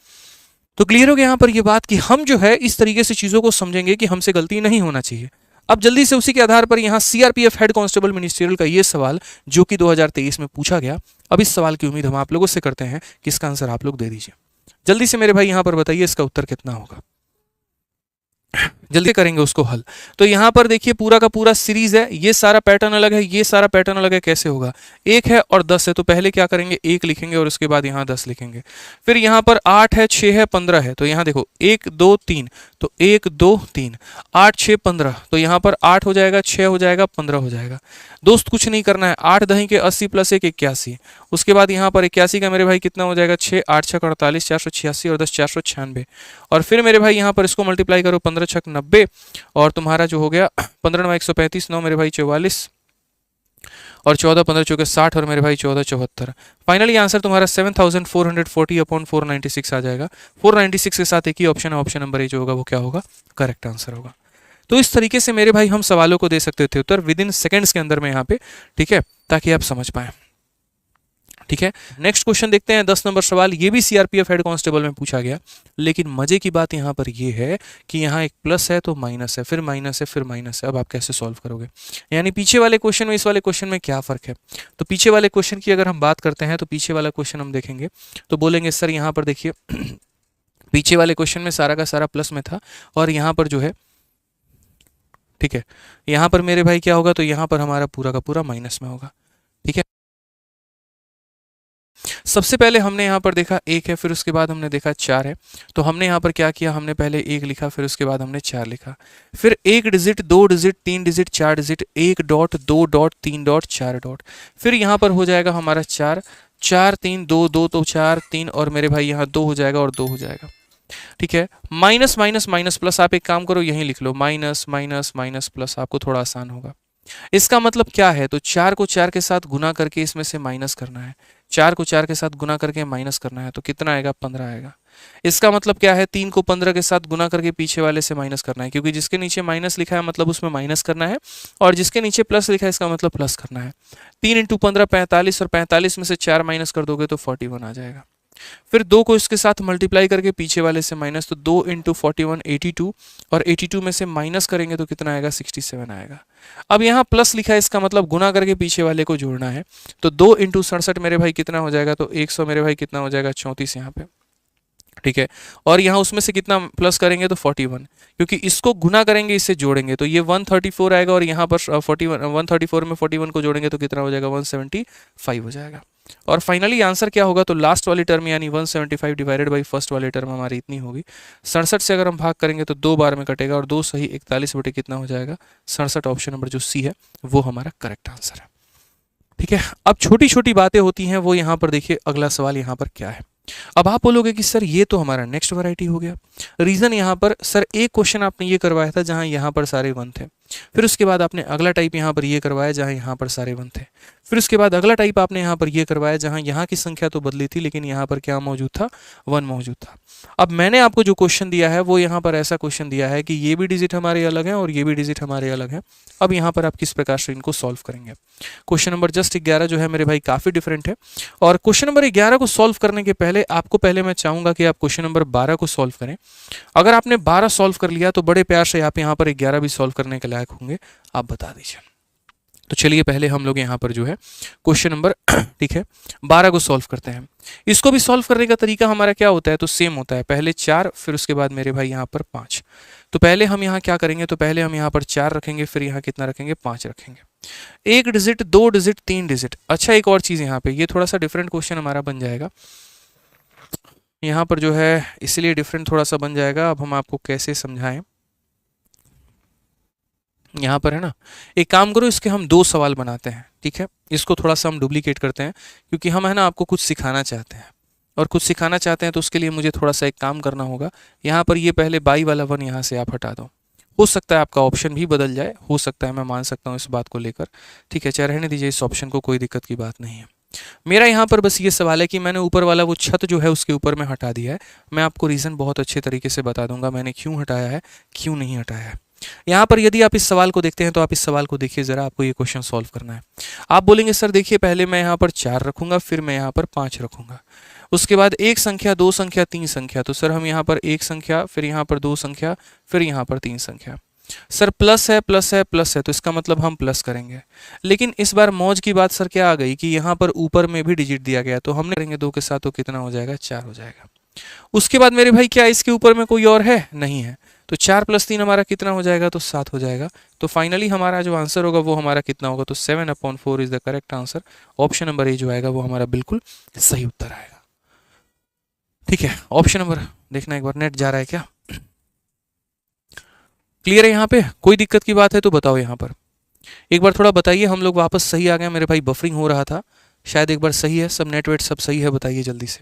तो क्लियर हो गया यहाँ पर ये बात कि हम जो है इस तरीके से चीज़ों को समझेंगे कि हमसे गलती नहीं होना चाहिए। अब जल्दी से उसी के आधार पर यहाँ सीआरपीएफ हेड कांस्टेबल मिनिस्ट्रियल का ये सवाल जो कि 2023 में पूछा गया, अब इस सवाल की उम्मीद हम आप लोगों से करते हैं कि इसका आंसर आप लोग दे दीजिए। जल्दी से मेरे भाई यहाँ पर बताइए इसका उत्तर कितना होगा, जल्दी करेंगे उसको हल। तो यहाँ पर देखिए पूरा का पूरा सीरीज है, ये सारा पैटर्न अलग है, ये सारा पैटर्न अलग है। कैसे होगा, 1 है और 10 है, तो पहले क्या करेंगे, 1 लिखेंगे और उसके बाद यहाँ 10 लिखेंगे। फिर यहाँ पर 8 है, 6 है, 15 है, तो यहाँ देखो 1 2 3, तो 1 2 3, 8 6 15, तो यहाँ पर 8 हो जाएगा, 6 हो जाएगा, 15 हो जाएगा। दोस्त कुछ नहीं करना है, 8 दही के 80 + 1 81। उसके बाद यहाँ पर 81 का मेरे भाई कितना हो जाएगा, 6 8 6 48, 486 और 10 496। और फिर मेरे भाई यहाँ पर इसको मल्टीप्लाई करो, 15 6 90, और तुम्हारा जो हो गया 15 9 135, 9 मेरे भाई 44, और 14 15 चौके 60 और मेरे भाई 14 74। फाइनली आंसर तुम्हारा 7440 अपॉन 496 आ जाएगा। 496 के साथ एक ही ऑप्शन है, ऑप्शन नंबर ए जो होगा वो क्या होगा, करेक्ट आंसर होगा। तो इस तरीके से मेरे भाई हम सवालों को दे सकते थे उत्तर विद इन सेकेंड्स के अंदर में यहाँ पे, ठीक है, ताकि आप समझ पाए। ठीक है, नेक्स्ट क्वेश्चन देखते हैं 10 नंबर सवाल। ये भी सीआरपीएफ हेड कांस्टेबल में पूछा गया, लेकिन मजे की बात यहाँ पर ये है कि यहाँ एक प्लस है तो माइनस है, फिर माइनस है, फिर माइनस है। अब आप कैसे सॉल्व करोगे, यानी पीछे वाले क्वेश्चन में इस वाले क्वेश्चन में क्या फर्क है। तो पीछे वाले क्वेश्चन की अगर हम बात करते हैं तो पीछे वाला क्वेश्चन हम देखेंगे तो बोलेंगे सर यहाँ पर देखिए पीछे वाले क्वेश्चन में सारा का सारा प्लस में था और यहाँ पर जो है, ठीक है, यहाँ पर मेरे भाई क्या होगा, तो यहाँ पर हमारा पूरा का पूरा माइनस में होगा। ठीक है, सबसे पहले हमने यहाँ पर देखा एक है, फिर उसके बाद हमने देखा 4 है। तो हमने यहाँ पर क्या किया, हमने पहले 1 लिखा, फिर उसके बाद हमने 4 लिखा, फिर 1 digit 2 digit 3 digit 4 digit 1 dot 2 dot 3 dot 4 dot, फिर यहाँ पर हो जाएगा हमारा 4 4 3 2 2 तो 4 3 और मेरे भाई यहाँ 2 हो जाएगा और 2 हो जाएगा। ठीक है, माइनस माइनस माइनस प्लस, आप एक काम करो यहीं लिख लो, माइनस माइनस माइनस प्लस, आपको थोड़ा आसान होगा। इसका मतलब क्या है, तो 4 को 4 के साथ गुना करके इसमें से माइनस करना है, 4 को 4 के साथ गुना करके माइनस करना है, तो कितना आएगा, 15 आएगा। इसका मतलब क्या है, 3 को 15 के साथ गुना करके पीछे वाले से माइनस करना है, क्योंकि जिसके नीचे माइनस लिखा है मतलब उसमें माइनस करना है, और जिसके नीचे प्लस लिखा है इसका मतलब प्लस करना है। 3 इंटू 15 45, और 45 में से 4 माइनस कर दोगे तो 41 आ जाएगा। फिर 2 को इसके साथ मल्टीप्लाई करके पीछे वाले से माइनस, तो 2 इंटू 41 82, और 82 में से माइनस करेंगे तो कितना आएगा, 67 आएगा। अब यहाँ प्लस लिखा है, इसका मतलब गुना करके पीछे वाले को जोड़ना है, तो 2 इंटू 67 मेरे भाई कितना हो जाएगा, तो 100 मेरे भाई कितना हो जाएगा, 34 यहाँ पे। ठीक है, और यहाँ उसमें से कितना प्लस करेंगे तो 41, क्योंकि इसको गुना करेंगे इससे जोड़ेंगे तो ये 134 आएगा, और यहाँ पर 134 में 41 को जोड़ेंगे तो कितना हो जाएगा, 175 हो जाएगा। और फाइनली आंसर क्या होगा, तो लास्ट वाली टर्म यानी 175 डिवाइडेड बाई फर्स्ट वाली टर्म हमारी इतनी होगी। 67 से अगर हम भाग करेंगे तो 2 बार में कटेगा, और 2 सही 41 बटे कितना हो जाएगा, 67। ऑप्शन नंबर जो सी है वो हमारा करेक्ट आंसर है। ठीक है, अब छोटी छोटी बातें होती हैं, वो यहाँ पर देखिए अगला सवाल यहाँ पर क्या है। अब आप बोलोगे कि सर ये तो हमारा नेक्स्ट वैरायटी हो गया। रीजन यहाँ पर सर एक क्वेश्चन आपने ये करवाया था जहां यहाँ पर सारे 1 थे, फिर उसके बाद आपने अगला टाइप यहाँ पर ये करवाया जहां यहाँ पर सारे 1 थे, फिर उसके बाद अगला टाइप आपने यहाँ पर ये करवाया जहां यहाँ की संख्या तो बदली थी लेकिन यहाँ पर क्या मौजूद था, 1 मौजूद था। अब मैंने आपको जो क्वेश्चन दिया है वो यहाँ पर ऐसा क्वेश्चन दिया है कि ये भी डिजिट हमारे अलग हैं और ये भी डिजिट हमारे अलग हैं। अब यहाँ पर आप किस प्रकार से इनको सॉल्व करेंगे। क्वेश्चन नंबर जस्ट 11 जो है मेरे भाई काफ़ी डिफरेंट है, और क्वेश्चन नंबर 11 को सॉल्व करने के पहले आपको पहले मैं चाहूँगा कि आप क्वेश्चन नंबर 12 को सॉल्व करें। अगर आपने 12 सॉल्व कर लिया तो बड़े प्यार से आप यहाँ पर 11 भी सॉल्व करने के लायक होंगे, आप बता दीजिए। तो चलिए पहले हम लोग यहाँ पर जो है क्वेश्चन नंबर ठीक है 12 को सॉल्व करते हैं। इसको भी सॉल्व करने का तरीका हमारा क्या होता है, तो सेम होता है, पहले 4 फिर उसके बाद मेरे भाई यहाँ पर 5। तो पहले हम यहाँ क्या करेंगे, तो पहले हम यहाँ पर 4 रखेंगे, फिर यहाँ कितना रखेंगे, 5 रखेंगे। 1 डिजिट 2 डिजिट 3 डिजिट। अच्छा एक और चीज़ यहाँ पे, ये थोड़ा सा डिफरेंट क्वेश्चन हमारा बन जाएगा यहाँ पर जो है, इसलिए डिफरेंट थोड़ा सा बन जाएगा। अब हम आपको कैसे समझाएं, यहाँ पर है ना, एक काम करो इसके हम 2 सवाल बनाते हैं। ठीक है, इसको थोड़ा सा हम डुप्लीकेट करते हैं, क्योंकि हम है ना आपको कुछ सिखाना चाहते हैं, और कुछ सिखाना चाहते हैं तो उसके लिए मुझे थोड़ा सा एक काम करना होगा। यहाँ पर ये पहले बाई वाला 1 यहाँ से आप हटा दो। हो सकता है आपका ऑप्शन भी बदल जाए, हो सकता है, मैं मान सकता हूँ इस बात को लेकर। ठीक है, चाहे रहने दीजिए इस ऑप्शन को, कोई दिक्कत की बात नहीं है। मेरा यहाँ पर बस ये सवाल है कि मैंने ऊपर वाला वो छत जो है उसके ऊपर में हटा दिया है। मैं आपको रीज़न बहुत अच्छे तरीके से बता दूंगा मैंने क्यों हटाया है, क्यों नहीं हटाया है। यहाँ पर यदि आप इस सवाल को देखते हैं तो आप इस सवाल को देखिए ज़रा, आपको ये क्वेश्चन सॉल्व करना है। आप बोलेंगे सर देखिए पहले मैं यहाँ पर 4 रखूँगा, फिर मैं यहाँ पर 5 रखूँगा, उसके बाद 1 संख्या 2 संख्या 3 संख्या। तो सर हम यहाँ पर 1 संख्या, फिर यहाँ पर 2 संख्या, फिर यहाँ पर 3 संख्या। सर प्लस है प्लस है प्लस है, तो इसका मतलब हम प्लस करेंगे। लेकिन इस बार मौज की बात सर क्या आ गई कि यहाँ पर ऊपर में भी डिजिट दिया गया, तो हमने करेंगे 2 के साथ, तो कितना हो जाएगा, 4 हो जाएगा। उसके बाद मेरे भाई क्या इसके ऊपर में कोई और है, नहीं है, तो 4 + 3 हमारा कितना हो जाएगा, तो 7 हो जाएगा। तो फाइनली हमारा जो आंसर होगा वो हमारा कितना होगा, तो 7/4 is the correct answer. Option number A जो आएगा वो हमारा बिल्कुल सही उत्तर आएगा। ठीक है, ऑप्शन नंबर देखना एक बार, नेट जा रहा है क्या, क्लियर है यहाँ पे, कोई दिक्कत की बात है तो बताओ यहाँ पर एक बार थोड़ा बताइए। हम लोग वापस सही आ गए, मेरे भाई बफरिंग हो रहा था, शायद एक बार सही है, सब नेट वेट सब सही है, बताइए जल्दी से।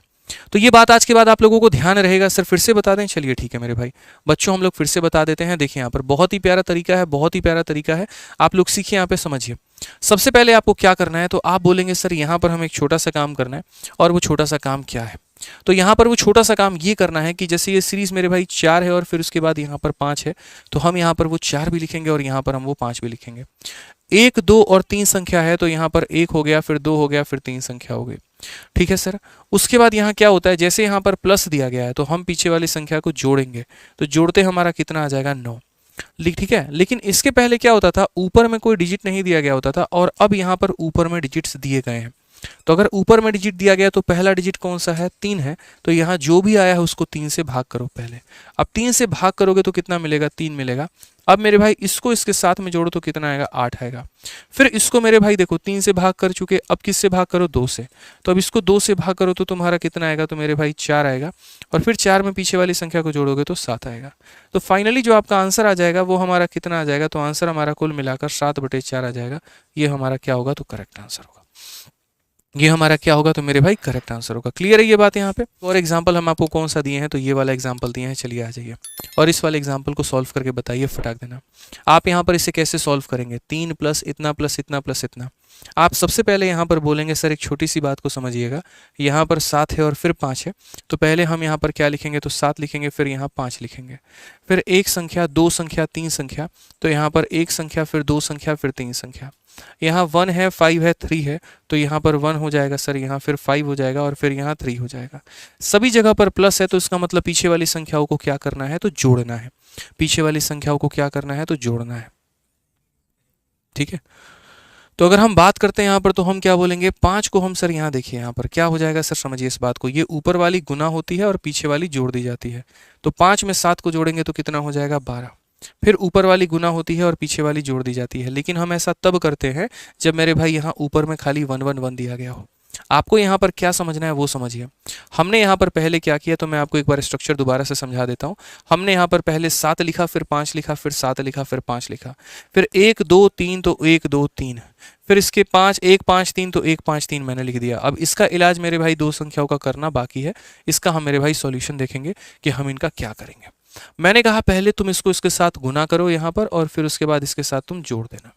तो ये बात आज के बाद आप लोगों को ध्यान रहेगा, सर फिर से बता दें, चलिए ठीक है मेरे भाई बच्चों, हम लोग फिर से बता देते हैं। देखिए यहाँ पर बहुत ही प्यारा तरीका है, बहुत ही प्यारा तरीका है, आप लोग सीखिए, यहाँ पे समझिए। सबसे पहले आपको क्या करना है, तो आप बोलेंगे सर यहाँ पर हमें एक छोटा सा काम करना है, और वो छोटा सा काम क्या है? तो यहाँ पर वो छोटा सा काम ये करना है कि जैसे ये सीरीज मेरे भाई 4 है और फिर उसके बाद यहाँ पर 5 है, तो हम यहाँ पर वो 4 भी लिखेंगे और यहाँ पर हम वो 5 भी लिखेंगे। 1, 2 और 3 संख्या है, तो यहाँ पर 1 हो गया, फिर 2 हो गया, फिर 3 संख्या हो गई। ठीक है सर। उसके बाद यहाँ क्या होता है, जैसे यहाँ पर प्लस दिया गया है तो हम पीछे वाली संख्या को जोड़ेंगे, तो जोड़ते हमारा कितना आ जाएगा, 9। ठीक है। लेकिन इसके पहले क्या होता था, ऊपर में कोई डिजिट नहीं दिया गया होता था, और अब यहाँ पर ऊपर में डिजिट्स दिए गए हैं। तो अगर ऊपर में डिजिट दिया गया तो पहला डिजिट कौन सा है, 3 है, तो यहाँ जो भी आया है उसको 3 से भाग करो पहले। अब 3 से भाग करोगे तो कितना मिलेगा, 3 मिलेगा। अब मेरे भाई इसको इसके साथ में जोड़ो तो कितना आएगा, 8 आएगा। फिर इसको मेरे भाई देखो 3 से भाग कर चुके, अब किससे भाग करो, 2 से। तो अब इसको 2 से भाग करो तो तुम्हारा कितना आएगा, तो मेरे भाई 4 आएगा, और फिर 4 में पीछे वाली संख्या को जोड़ोगे तो 7 आएगा। तो फाइनली जो आपका आंसर आ जाएगा वो हमारा कितना आ जाएगा, तो आंसर हमारा कुल मिलाकर 7/4 आ जाएगा। ये हमारा क्या होगा, तो करेक्ट आंसर होगा। ये हमारा क्या होगा, तो मेरे भाई करेक्ट आंसर होगा। क्लियर है ये बात यहाँ पे? और एग्जांपल हम आपको कौन सा दिए हैं, तो ये वाला एग्जांपल दिए हैं। चलिए आ जाइए और इस वाले एग्जांपल को सॉल्व करके बताइए, फटाक देना। आप यहाँ पर इसे कैसे सॉल्व करेंगे, 3 प्लस इतना प्लस इतना प्लस इतना। आप सबसे पहले यहाँ पर बोलेंगे सर एक छोटी सी बात को समझिएगा, यहाँ पर 7 है और फिर 5 है, तो पहले हम यहाँ पर क्या लिखेंगे, तो 7 लिखेंगे, फिर यहाँ 5 लिखेंगे, फिर 1 संख्या 2 संख्या 3 संख्या, तो यहाँ पर 1 संख्या फिर 2 संख्या फिर 3 संख्या। यहाँ 1 है 5 है 3 है, तो यहाँ पर 1 हो जाएगा सर, यहाँ फिर 5 हो जाएगा, और फिर यहाँ 3 हो जाएगा। सभी जगह पर प्लस है, तो इसका मतलब पीछे वाली संख्याओं को क्या करना है, तो जोड़ना है। पीछे वाली संख्याओं को क्या करना है, तो जोड़ना है। ठीक है। तो अगर हम बात करते हैं यहाँ पर, तो हम क्या बोलेंगे, 5 को हम सर यहाँ देखिए, यहाँ पर क्या हो जाएगा सर, समझिए इस बात को। ये ऊपर वाली गुना होती है और पीछे वाली जोड़ दी जाती है, तो 5 में 7 को जोड़ेंगे तो कितना हो जाएगा, 12। फिर ऊपर वाली गुना होती है और पीछे वाली जोड़ दी जाती है, लेकिन हम ऐसा तब करते हैं जब मेरे भाई यहाँ ऊपर में खाली 1 1 1 दिया गया हो। आपको यहाँ पर क्या समझना है वो समझिए। हमने यहाँ पर पहले क्या किया, तो मैं आपको एक बार स्ट्रक्चर दोबारा से समझा देता हूँ। हमने यहाँ पर पहले 7 लिखा, फिर 5 लिखा, फिर 7 लिखा, फिर 5 लिखा, फिर 1 2 3 तो 1 2 3, फिर इसके 5 1 5 3 तो 1 5 3 मैंने लिख दिया। अब इसका इलाज मेरे भाई 2 संख्याओं का करना बाकी है। इसका हम मेरे भाई सॉल्यूशन देखेंगे कि हम इनका क्या करेंगे। मैंने कहा पहले तुम इसको इसके साथ गुना करो यहाँ पर, और फिर उसके बाद इसके साथ तुम जोड़ देना।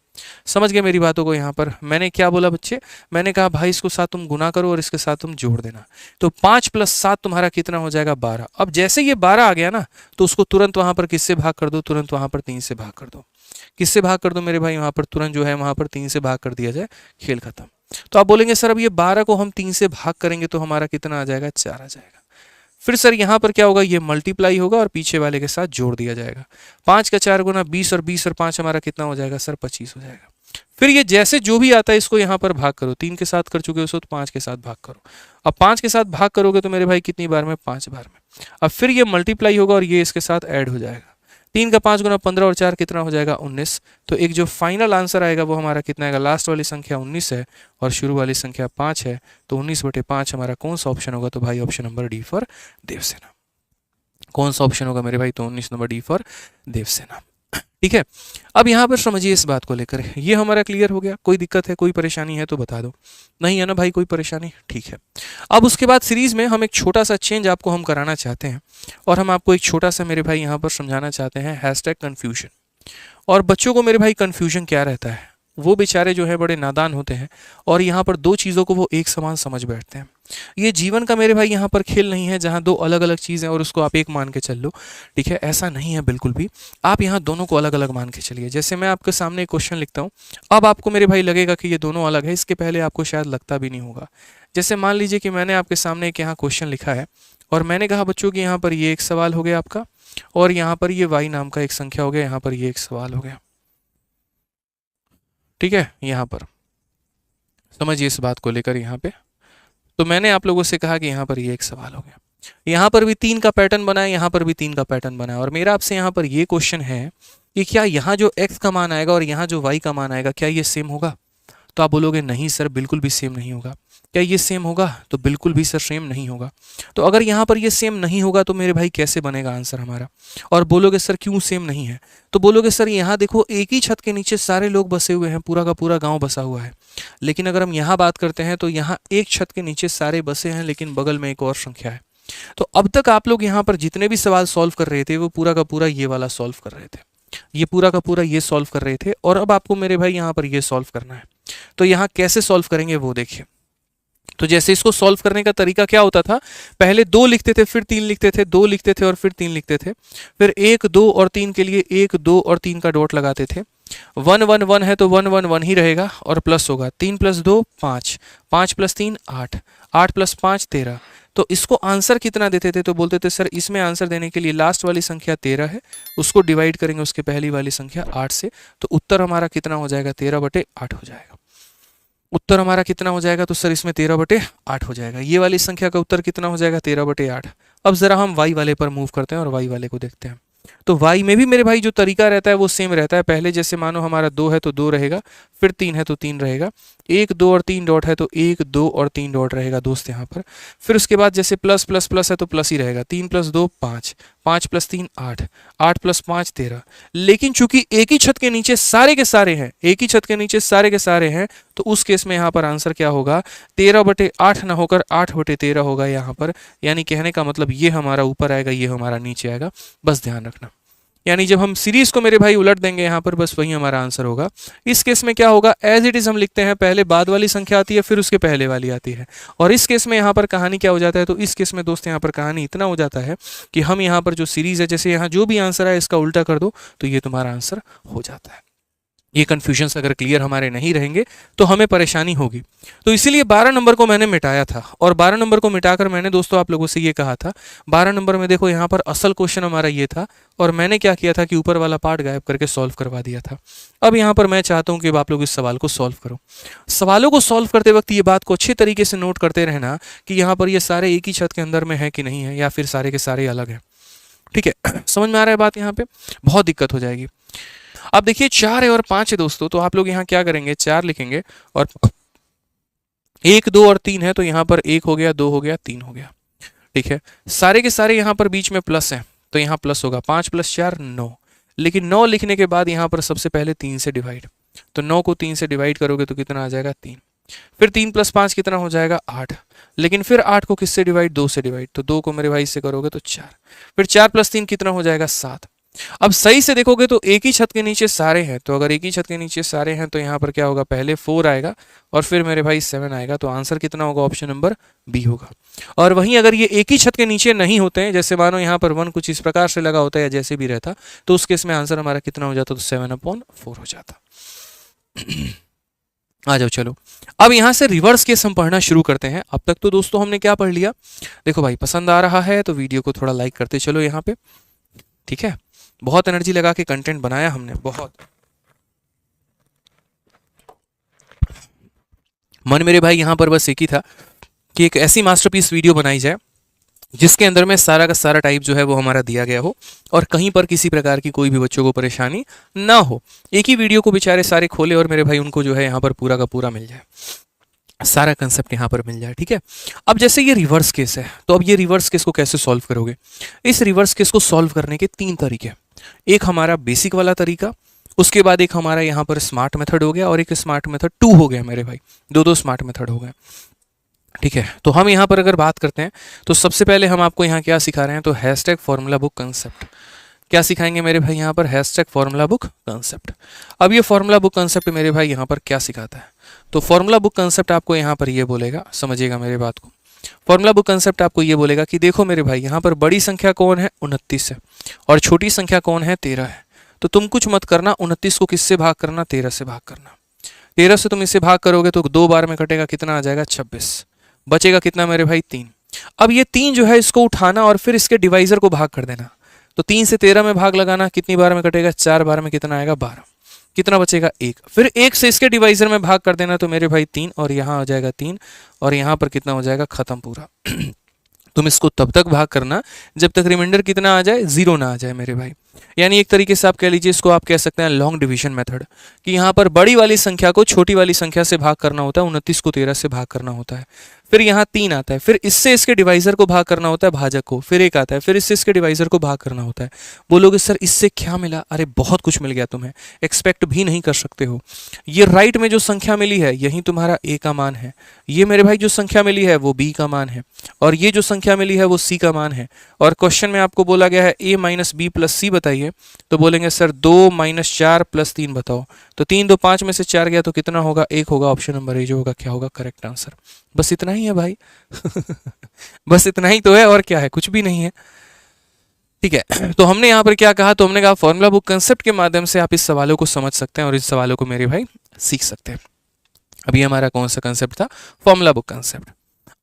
समझ गए मेरी बातों को? यहाँ पर मैंने क्या बोला बच्चे, मैंने कहा भाई इसको साथ तुम गुना करो और इसके साथ तुम जोड़ देना। तो 5 + 7 तुम्हारा कितना हो जाएगा, 12। अब जैसे ये 12 आ गया ना, तो उसको तुरंत वहां पर किससे भाग कर दो, तुरंत वहां पर 3 से भाग कर दो। किससे भाग कर दो मेरे भाई, वहां पर तुरंत जो है वहां पर 3 से भाग कर दिया जाए, खेल खत्म। तो आप बोलेंगे सर अब ये 12 को हम 3 से भाग करेंगे तो हमारा कितना आ जाएगा, 4 आ जाएगा। फिर सर यहाँ पर क्या होगा, ये मल्टीप्लाई होगा और पीछे वाले के साथ जोड़ दिया जाएगा। 5 का 4 गुना 20, और 20 और 5 हमारा कितना हो जाएगा सर, 25 हो जाएगा। फिर ये जैसे जो भी आता है इसको यहाँ पर भाग करो, 3 के साथ कर चुके हो तो 5 के साथ भाग करो। अब 5 के साथ भाग करोगे तो मेरे भाई कितनी बार में, 5 बार में। अब फिर ये मल्टीप्लाई होगा और ये इसके साथ ऐड हो जाएगा। 3 का 5 गुना 15 और 4 कितना हो जाएगा, 19। तो एक जो फाइनल आंसर आएगा वो हमारा कितना आएगा, लास्ट वाली संख्या 19 है और शुरू वाली संख्या 5 है, तो 19/5 हमारा कौन सा ऑप्शन होगा, तो भाई option number D for Devasena. कौन सा ऑप्शन होगा मेरे भाई, तो 19 नंबर डी फॉर देवसेना। ठीक है। अब यहाँ पर समझिए इस बात को लेकर, ये हमारा क्लियर हो गया। कोई दिक्कत है, कोई परेशानी है तो बता दो। नहीं है ना भाई कोई परेशानी? ठीक है। अब उसके बाद सीरीज में हम एक छोटा सा चेंज आपको हम कराना चाहते हैं, और हम आपको एक छोटा सा मेरे भाई यहाँ पर समझाना चाहते हैं, #कन्फ्यूजन। और बच्चों को मेरे भाई कन्फ्यूजन क्या रहता है, वो बेचारे जो है बड़े नादान होते हैं, और यहाँ पर 2 चीज़ों को वो एक समान समझ बैठते हैं। ये जीवन का मेरे भाई यहाँ पर खेल नहीं है जहाँ 2 अलग अलग चीज़ें और उसको आप एक मान के चल लो। ठीक है, ऐसा नहीं है बिल्कुल भी। आप यहाँ दोनों को अलग अलग मान के चलिए। जैसे मैं आपके सामने एक क्वेश्चन लिखता हूँ, अब आपको मेरे भाई लगेगा कि ये दोनों अलग है, इसके पहले आपको शायद लगता भी नहीं होगा। जैसे मान लीजिए कि मैंने आपके सामने एक यहाँ क्वेश्चन लिखा है, और मैंने कहा बच्चों कि यहाँ पर ये एक सवाल हो गया आपका, और यहाँ पर ये y नाम का एक संख्या हो गया, यहाँ पर ये एक सवाल हो गया। ठीक है, यहाँ पर समझिए इस बात को लेकर। यहाँ पे तो मैंने आप लोगों से कहा कि यहाँ पर ये एक सवाल हो गया, यहाँ पर भी 3 का पैटर्न बना है, यहाँ पर भी 3 का पैटर्न बना है, और मेरा आपसे यहाँ पर ये क्वेश्चन है कि क्या यहाँ जो x का मान आएगा और यहाँ जो y का मान आएगा, क्या ये सेम होगा? तो आप बोलोगे नहीं सर बिल्कुल भी सेम नहीं होगा। क्या ये सेम होगा? तो बिल्कुल भी सर सेम नहीं होगा। तो अगर यहाँ पर ये सेम नहीं होगा तो मेरे भाई कैसे बनेगा आंसर हमारा? और बोलोगे सर क्यों सेम नहीं है? तो बोलोगे सर यहाँ देखो एक ही छत के नीचे सारे लोग बसे हुए हैं, पूरा का पूरा गांव बसा हुआ है। लेकिन अगर हम यहाँ बात करते हैं तो यहाँ एक छत के नीचे सारे बसे हैं, लेकिन बगल में एक और संख्या है। तो अब तक आप लोग यहाँ पर जितने भी सवाल सॉल्व कर रहे थे वो पूरा का पूरा ये वाला सॉल्व कर रहे थे, ये पूरा का पूरा ये सॉल्व कर रहे थे, और अब आपको मेरे भाई यहाँ पर ये सॉल्व करना है। तो यहाँ कैसे सॉल्व करेंगे वो देखिए। तो जैसे इसको सॉल्व करने का तरीका क्या होता था, पहले 2 लिखते थे, फिर 3 लिखते थे, 2 लिखते थे और फिर 3 लिखते थे, फिर 1 2 और 3 के लिए 1 2 और 3 का डॉट लगाते थे। 1 1 1 है तो 1 1 1 ही रहेगा और प्लस होगा 3 + 2 5, 5 + 3 8, 8 + 5 13। तो इसको आंसर कितना देते थे, तो बोलते थे सर इसमें आंसर देने के लिए लास्ट वाली संख्या 13 है, उसको डिवाइड करेंगे उसके पहली वाली संख्या 8 से, तो उत्तर हमारा कितना हो जाएगा, 13/8 हो जाएगा। उत्तर हमारा कितना हो जाएगा, तो सर इसमें 13/8 हो जाएगा। ये वाली संख्या का उत्तर कितना हो जाएगा, 13/8। अब जरा हम y वाले पर मूव करते हैं और y वाले को देखते हैं। तो y में भी मेरे भाई जो तरीका रहता है वो सेम रहता है। पहले जैसे मानो हमारा 2 है तो 2 रहेगा, फिर 3 है तो 3 रहेगा, 1 2 और 3 डॉट है तो 1 2 और 3 डॉट रहेगा दोस्त यहाँ पर। फिर उसके बाद जैसे प्लस प्लस प्लस है तो प्लस ही रहेगा, 3 + 2 5, 5 + 3 8, 8 + 5 13। लेकिन चूंकि एक ही छत के नीचे सारे के सारे हैं, एक ही छत के नीचे सारे के सारे हैं, तो उस केस में यहाँ पर आंसर क्या होगा, 13/8 ना होकर 8/13 होगा यहाँ पर। यानी कहने का मतलब ये हमारा ऊपर आएगा, ये हमारा नीचे आएगा, बस ध्यान रखना। यानी जब हम सीरीज को मेरे भाई उलट देंगे यहाँ पर, बस वही हमारा आंसर होगा। इस केस में क्या होगा, एज इट इज हम लिखते हैं, पहले बाद वाली संख्या आती है फिर उसके पहले वाली आती है। और इस केस में यहाँ पर कहानी क्या हो जाता है, तो इस केस में दोस्त यहाँ पर कहानी इतना हो जाता है कि हम यहाँ पर जो सीरीज है, जैसे यहाँ जो भी आंसर है इसका उल्टा कर दो तो ये तुम्हारा आंसर हो जाता है। ये कन्फ्यूजन्स अगर क्लियर हमारे नहीं रहेंगे तो हमें परेशानी होगी। तो इसीलिए 12 नंबर को मैंने मिटाया था, और 12 नंबर को मिटाकर मैंने दोस्तों आप लोगों से ये कहा था, 12 नंबर में देखो यहाँ पर असल क्वेश्चन हमारा ये था, और मैंने क्या किया था कि ऊपर वाला पार्ट गायब करके सॉल्व करवा दिया था। अब यहाँ पर मैं चाहता हूँ कि आप लोग इस सवाल को सॉल्व करो। सवालों को सॉल्व करते वक्त ये बात को अच्छे तरीके से नोट करते रहना कि यहाँ पर ये सारे एक ही छत के अंदर में है कि नहीं है, या फिर सारे के सारे अलग हैं। ठीक है, समझ में आ रहा है बात, यहाँ पे बहुत दिक्कत हो जाएगी। अब देखिए 4 है और 5 है दोस्तों, तो आप लोग यहाँ क्या करेंगे, 4 लिखेंगे, और 1 2 और 3 है तो यहाँ पर 1 हो गया, 2 हो गया, 3 हो गया। ठीक है, सारे के सारे यहाँ पर बीच में प्लस हैं तो यहाँ प्लस होगा, 5 + 4 9। लेकिन 9 लिखने के बाद यहाँ पर सबसे पहले 3 से डिवाइड, तो 9 को 3 से डिवाइड करोगे तो कितना आ जाएगा, 3। फिर 3 + 5 कितना हो जाएगा, 8। लेकिन फिर 8 को किससे डिवाइड, 2 से डिवाइड, तो 2 को मेरे भाई से करोगे तो 4। फिर 4 + 3 कितना हो जाएगा, 7। अब सही से देखोगे तो एक ही छत के नीचे सारे हैं, तो अगर एक ही छत के नीचे सारे हैं तो यहाँ पर क्या होगा, पहले 4 आएगा और फिर मेरे भाई 7 आएगा, तो आंसर कितना होगा, ऑप्शन नंबर बी होगा। और वहीं अगर ये एक ही छत के नीचे नहीं होते हैं, जैसे मानो यहाँ पर 1 कुछ इस प्रकार से लगा होता है या जैसे भी रहता, तो उस केस में आंसर हमारा कितना हो जाता, तो 7/4 हो जाता। आ जाओ चलो, अब यहाँ से रिवर्स केस हम पढ़ना शुरू करते हैं। अब तक तो दोस्तों हमने क्या पढ़ लिया, देखो भाई पसंद आ रहा है तो वीडियो को थोड़ा लाइक करते चलो यहाँ पे। ठीक है, बहुत एनर्जी लगा के कंटेंट बनाया हमने, बहुत मन मेरे भाई यहाँ पर बस एक ही था कि एक ऐसी मास्टरपीस वीडियो बनाई जाए जिसके अंदर में सारा का सारा टाइप जो है वो हमारा दिया गया हो, और कहीं पर किसी प्रकार की कोई भी बच्चों को परेशानी ना हो। एक ही वीडियो को बेचारे सारे खोले और मेरे भाई उनको जो है यहाँ पर पूरा का पूरा मिल जाए, सारा कंसेप्ट यहाँ पर मिल जाए। ठीक है, अब जैसे ये रिवर्स केस है, तो अब ये रिवर्स केस को कैसे सॉल्व करोगे। इस रिवर्स केस को सॉल्व करने के 3 तरीके, एक हमारा बेसिक वाला तरीका, उसके बाद एक हमारा यहाँ पर स्मार्ट मेथड हो गया, और एक स्मार्ट मेथड 2 हो गया मेरे भाई, दो स्मार्ट मेथड हो गए। ठीक है, तो हम यहाँ पर अगर बात करते हैं तो सबसे पहले हम आपको यहाँ क्या सिखा रहे हैं, तो हैशटैग फॉर्मूला बुक कंसेप्ट। क्या सिखाएंगे मेरे भाई यहाँ पर, हैशटैग फॉर्मूला बुक कंसेप्ट। अब ये फॉर्मूला बुक कंसेप्ट मेरे भाई यहाँ पर क्या सिखाता है, तो फॉर्मूला बुक कंसेप्ट आपको यहाँ पर ये बोलेगा, समझिएगा मेरे बात को। फॉर्मूला बुक कंसेप्ट आपको ये बोलेगा कि देखो मेरे भाई यहाँ पर बड़ी संख्या कौन है, 29 है, और छोटी संख्या कौन है, 13 है। तो तुम कुछ मत करना, 29 को किससे भाग करना, 13 से भाग करना। 13 से तुम इसे भाग करोगे तो 2 बार में कटेगा, कितना आ जाएगा, 26। बचेगा कितना मेरे भाई, 3। अब ये 3 जो है इसको उठाना और फिर इसके डिवाइजर को भाग कर देना, तो 3 से 13 में भाग लगाना, कितनी बार में कटेगा, 4 बार में, कितना आएगा, 12। कितना बचेगा, 1। फिर 1 से इसके डिवाइजर में भाग कर देना, तो मेरे भाई 3, और यहाँ आ जाएगा 3, और यहाँ पर कितना हो जाएगा, खत्म पूरा। तुम इसको तब तक भाग करना जब तक रिमाइंडर कितना आ जाए, 0 ना आ जाए मेरे भाई। यानी एक तरीके से आप कह लीजिए, इसको आप कह सकते हैं लॉन्ग डिवीजन मेथड, कि यहाँ पर बड़ी वाली संख्या को छोटी वाली संख्या से भाग करना होता है, 29 को 13 से भाग करना होता है। फिर यहाँ 3 आता है, फिर इससे इसके डिवाइजर को भाग करना होता है भाजक को, फिर 1 आता है, फिर इससे इसके डिवाइजर को भाग करना होता है। बोलोगे सर इससे क्या मिला? अरे बहुत कुछ मिल गया तुम्हें, एक्सपेक्ट भी नहीं कर सकते हो। ये राइट में जो संख्या मिली है यही तुम्हारा ए का मान है, ये मेरे भाई जो संख्या मिली है वो बी का मान है, और ये जो संख्या मिली है वो सी का मान है। और क्वेश्चन में आपको बोला गया है a माइनस बी प्लस सी बताइए, तो बोलेंगे सर 2 माइनस 4 प्लस 3 बताओ। तो 3 2 5 में से 4 गया तो कितना होगा? 1 होगा। ऑप्शन नंबर ए जो होगा क्या होगा? Correct answer. बस इतना ही है भाई बस इतना ही तो है, और क्या है? कुछ भी नहीं है। ठीक है, तो हमने यहाँ पर क्या कहा? तो हमने कहा फॉर्मूला बुक कंसेप्ट के माध्यम से आप इस सवालों को समझ सकते हैं और इस सवालों को मेरे भाई सीख सकते हैं। अभी हमारा कौन सा कंसेप्ट था? Formula book concept.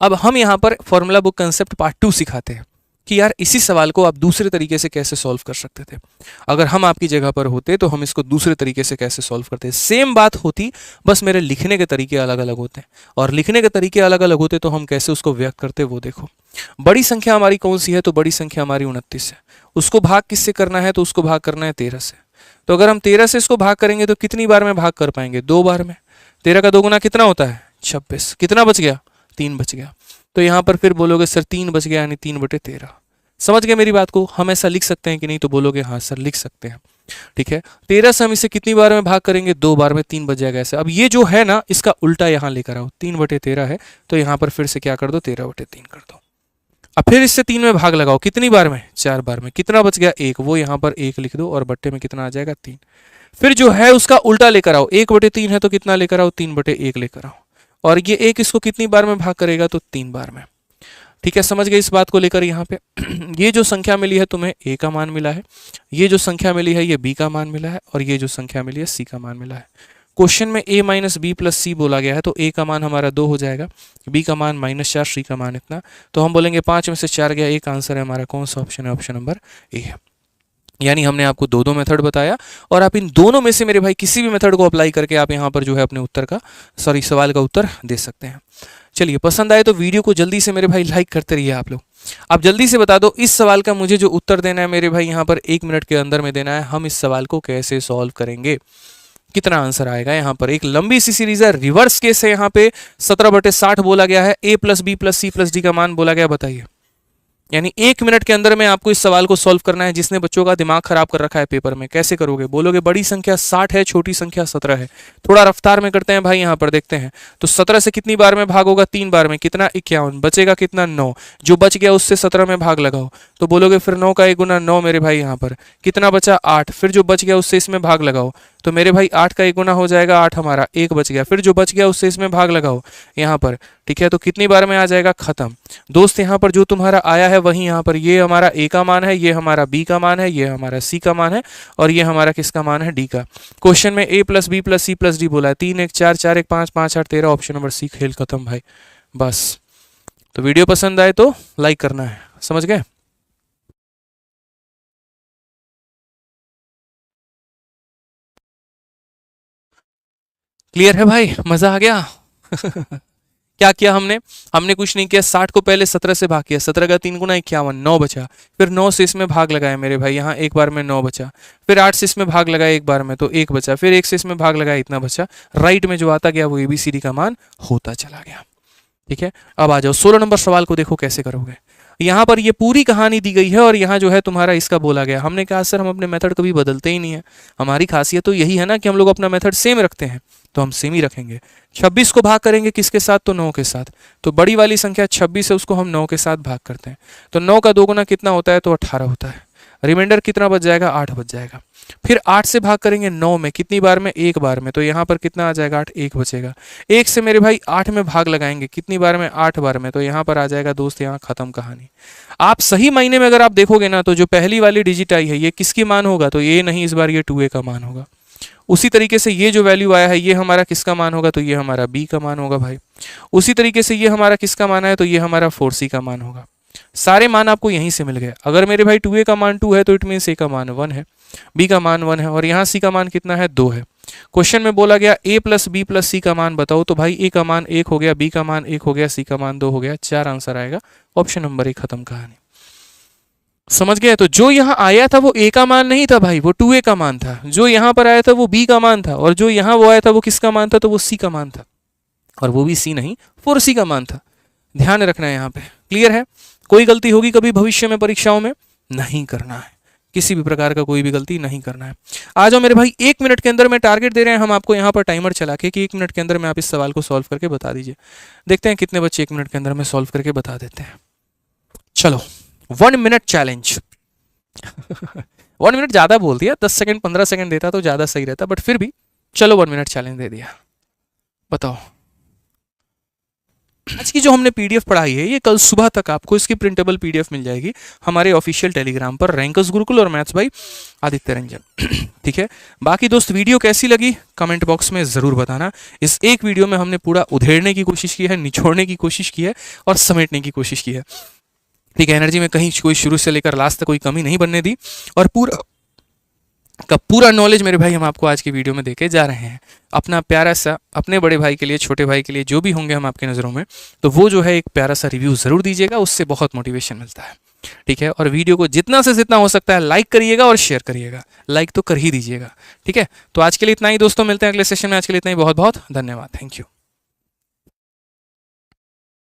अब हम यहाँ पर फॉर्मूला बुक कंसेप्ट पार्ट 2 सिखाते हैं कि यार इसी सवाल को आप दूसरे तरीके से कैसे सॉल्व कर सकते थे। अगर हम आपकी जगह पर होते तो हम इसको दूसरे तरीके से कैसे सॉल्व करते। सेम बात होती, बस मेरे लिखने के तरीके अलग अलग होते हैं, और लिखने के तरीके अलग अलग होते तो हम कैसे उसको व्यक्त करते वो देखो। बड़ी संख्या हमारी कौन सी है? तो बड़ी संख्या हमारी 29 है। उसको भाग किससे करना है? तो उसको भाग करना है 13 से। तो अगर हम 13 से इसको भाग करेंगे तो कितनी बार में भाग कर पाएंगे? 2 बार में। 13 का 2 गुना कितना होता है? 26। कितना बच गया? 3 बच गया। तो यहाँ पर फिर बोलोगे सर 3 बच गया यानी 3/13। समझ गए मेरी बात को? हम ऐसा लिख सकते हैं कि नहीं? तो बोलोगे हाँ सर लिख सकते हैं। ठीक है, 13 से हम इसे कितनी बार में भाग करेंगे? 2 बार में, 3 बच जाएगा ऐसे। अब ये जो है ना इसका उल्टा यहाँ लेकर आओ, 3/13 है तो यहाँ पर फिर से क्या कर दो? 13/3 कर दो। अब फिर इससे 3 में भाग लगाओ, कितनी बार में? 4 बार में। कितना बच गया? 1। वो यहाँ पर 1 लिख दो और बट्टे में कितना आ जाएगा? 3। फिर जो है उसका उल्टा लेकर आओ, 1/3 है तो कितना लेकर आओ? 3/1 लेकर आओ। और ये 1 इसको कितनी बार में भाग करेगा? तो 3 बार में। ठीक है, समझ गए इस बात को लेकर यहाँ पे ये जो संख्या मिली है तुम्हें ए का मान मिला है, ये जो संख्या मिली है ये बी का मान मिला है, और ये जो संख्या मिली है सी का मान मिला है। क्वेश्चन में a माइनस बी प्लस सी बोला गया है, तो a का मान हमारा 2 हो जाएगा, b का मान -4, c का मान इतना। तो हम बोलेंगे 5 में से 4 गया, एक आंसर है हमारा। कौन सा ऑप्शन है? ऑप्शन नंबर ए है। यानी हमने आपको दो मेथड बताया, और आप इन दोनों में से मेरे भाई किसी भी मेथड को अप्लाई करके आप यहाँ पर जो है अपने सवाल का उत्तर दे सकते हैं। चलिए, पसंद आए तो वीडियो को जल्दी से मेरे भाई लाइक करते रहिए आप लोग। आप जल्दी से बता दो इस सवाल का मुझे जो उत्तर देना है मेरे भाई यहाँ पर 1 मिनट के अंदर में देना है। हम इस सवाल को कैसे सॉल्व करेंगे, कितना आंसर आएगा। यहाँ पर एक लंबी सी सीरीज है, रिवर्स केस है। यहाँ पे 17/60 बोला गया है, a plus B plus C plus D का मान बोला गया। बताइए, यानी 1 मिनट के अंदर में आपको इस सवाल को सॉल्व करना है। जिसने बच्चों का दिमाग खराब कर रखा है पेपर में, कैसे करोगे? बोलोगे बड़ी संख्या 60 है, छोटी संख्या 17 है। थोड़ा रफ्तार में करते हैं भाई, यहाँ पर देखते हैं। तो 17 से कितनी बार में भाग होगा? 3 बार में। कितना? 51। बचेगा कितना? 9। जो बच गया उससे 17 में भाग लगाओ। तो बोलोगे फिर 9 का 1 गुना 9 मेरे भाई, यहाँ पर कितना बचा? 8। फिर जो बच गया उससे इसमें भाग लगाओ। तो मेरे भाई 8 का 1 गुना हो जाएगा 8 हमारा, 1 बच गया। फिर जो बच गया उससे इसमें भाग लगाओ यहाँ पर। ठीक है, तो कितनी बार में आ जाएगा? खत्म। दोस्त यहाँ पर जो तुम्हारा आया है वही यहाँ पर, ये हमारा ए का मान है, ये हमारा बी का मान है, ये हमारा सी का मान है, और ये हमारा किसका मान है? डी का। क्वेश्चन में a plus B plus C plus D बोला है। 3 1 4 4 1 5 5 8 13। Option number C. खेल खत्म भाई, बस। तो वीडियो पसंद आए तो लाइक करना है, समझ गए? क्लियर है भाई? मजा आ गया? क्या किया हमने? हमने कुछ नहीं किया। 60 को पहले 17 से भाग किया, 17 का 3 गुना 51, 9 बचा। फिर 9 से इसमें भाग लगाया मेरे भाई, यहाँ एक बार में 9 बचा। फिर 8 से इसमें भाग लगाया एक बार में, तो 1 बचा। फिर 1 से इसमें भाग लगाया, इतना बचा। राइट में जो आता गया वो ABCD का मान होता चला गया। ठीक है, अब आ जाओ 16 नंबर सवाल को, देखो कैसे करोगे। यहाँ पर ये पूरी कहानी दी गई है, और यहाँ जो है तुम्हारा इसका बोला गया। हमने कहा सर हम अपने मेथड कभी बदलते ही नहीं है, हमारी खासियत तो यही है ना कि हम लोग अपना मेथड सेम रखते हैं, तो हम सेम ही रखेंगे। 26 को भाग करेंगे किसके साथ? तो 9 के साथ। तो बड़ी वाली संख्या 26 है, उसको हम 9 के साथ भाग करते हैं। तो 9 का 2 गुना कितना होता है? तो 18 होता है। रिमाइंडर कितना बच जाएगा? 8 बच जाएगा। फिर 8 से भाग करेंगे 9 में, कितनी बार में? 1 बार में। तो यहाँ पर कितना आ जाएगा? 8, 1 बचेगा। 1 से मेरे भाई 8 में भाग लगाएंगे, कितनी बार में? 8 बार में। तो यहाँ पर आ जाएगा दोस्त, यहाँ खत्म कहानी। आप सही मायने में अगर आप देखोगे ना, तो जो पहली वाली डिजिट आई है ये किसकी मान होगा? तो ये नहीं, इस बार ये 2a का मान होगा। उसी तरीके से ये जो वैल्यू आया है ये हमारा किसका मान होगा? तो ये हमारा b का मान होगा भाई। उसी तरीके से ये हमारा किसका मान है? तो ये हमारा 4c का मान होगा। सारे मान आपको यहीं से मिल गए। अगर मेरे भाई 2a का मान 2 है तो इट मीन a का मान 1 है, b का मान 1 है, और यहाँ c का मान कितना है? 2 है। क्वेश्चन में बोला गया a प्लस बी प्लस सी का मान बताओ। तो भाई a का मान 1 हो गया, b का मान 1 हो गया, c का मान 2 हो गया। 4 आंसर आएगा। ऑप्शन नंबर 1 खत्म कहानी। समझ गए? तो जो यहाँ आया था वो a का मान नहीं था भाई, वो 2a का मान था। जो यहाँ पर आया था वो b का मान था, और जो यहाँ वो आया था वो किसका मान था? तो वो c का मान था, और वो भी c नहीं 4c का मान था। ध्यान रखना है यहाँ पे, क्लियर है। कोई गलती होगी कभी भविष्य में परीक्षाओं में, नहीं करना है, किसी भी प्रकार का कोई भी गलती नहीं करना है। आ जाओ मेरे भाई, 1 मिनट के अंदर में टारगेट दे रहे हैं हम आपको यहाँ पर टाइमर चला के कि 1 मिनट के अंदर में आप इस सवाल को सॉल्व करके बता दीजिए। देखते हैं कितने बच्चे 1 मिनट के अंदर में सॉल्व करके बता देते हैं। चलो 1 मिनट चैलेंज 1 मिनट ज़्यादा बोल दिया, 10 सेकंड 15 सेकंड देता तो ज़्यादा सही रहता, बट फिर भी चलो 1 मिनट चैलेंज दे दिया। बताओ, आज की जो हमने पीडीएफ पढ़ाई है ये कल सुबह तक आपको इसकी प्रिंटेबल पीडीएफ मिल जाएगी हमारे ऑफिशियल टेलीग्राम पर, रैंकर्स गुरुकुल और मैथ्स भाई आदित्य रंजन। ठीक है, बाकी दोस्त वीडियो कैसी लगी कमेंट बॉक्स में ज़रूर बताना। इस एक वीडियो में हमने पूरा उधेड़ने की कोशिश की है, निचोड़ने की कोशिश की है और समेटने की कोशिश की है। ठीक है, एनर्जी में कहीं कोई शुरू से लेकर लास्ट तक कोई कमी नहीं बनने दी, और पूरा का पूरा नॉलेज मेरे भाई हम आपको आज की वीडियो में देके जा रहे हैं। अपना प्यारा सा, अपने बड़े भाई के लिए, छोटे भाई के लिए, जो भी होंगे हम आपके नज़रों में, तो वो जो है एक प्यारा सा रिव्यू ज़रूर दीजिएगा, उससे बहुत मोटिवेशन मिलता है। ठीक है, और वीडियो को जितना से जितना हो सकता है लाइक करिएगा और शेयर करिएगा, लाइक तो कर ही दीजिएगा। ठीक है, तो आज के लिए इतना ही दोस्तों, मिलते हैं अगले सेशन में। आज के लिए इतना ही, बहुत बहुत धन्यवाद, थैंक यू।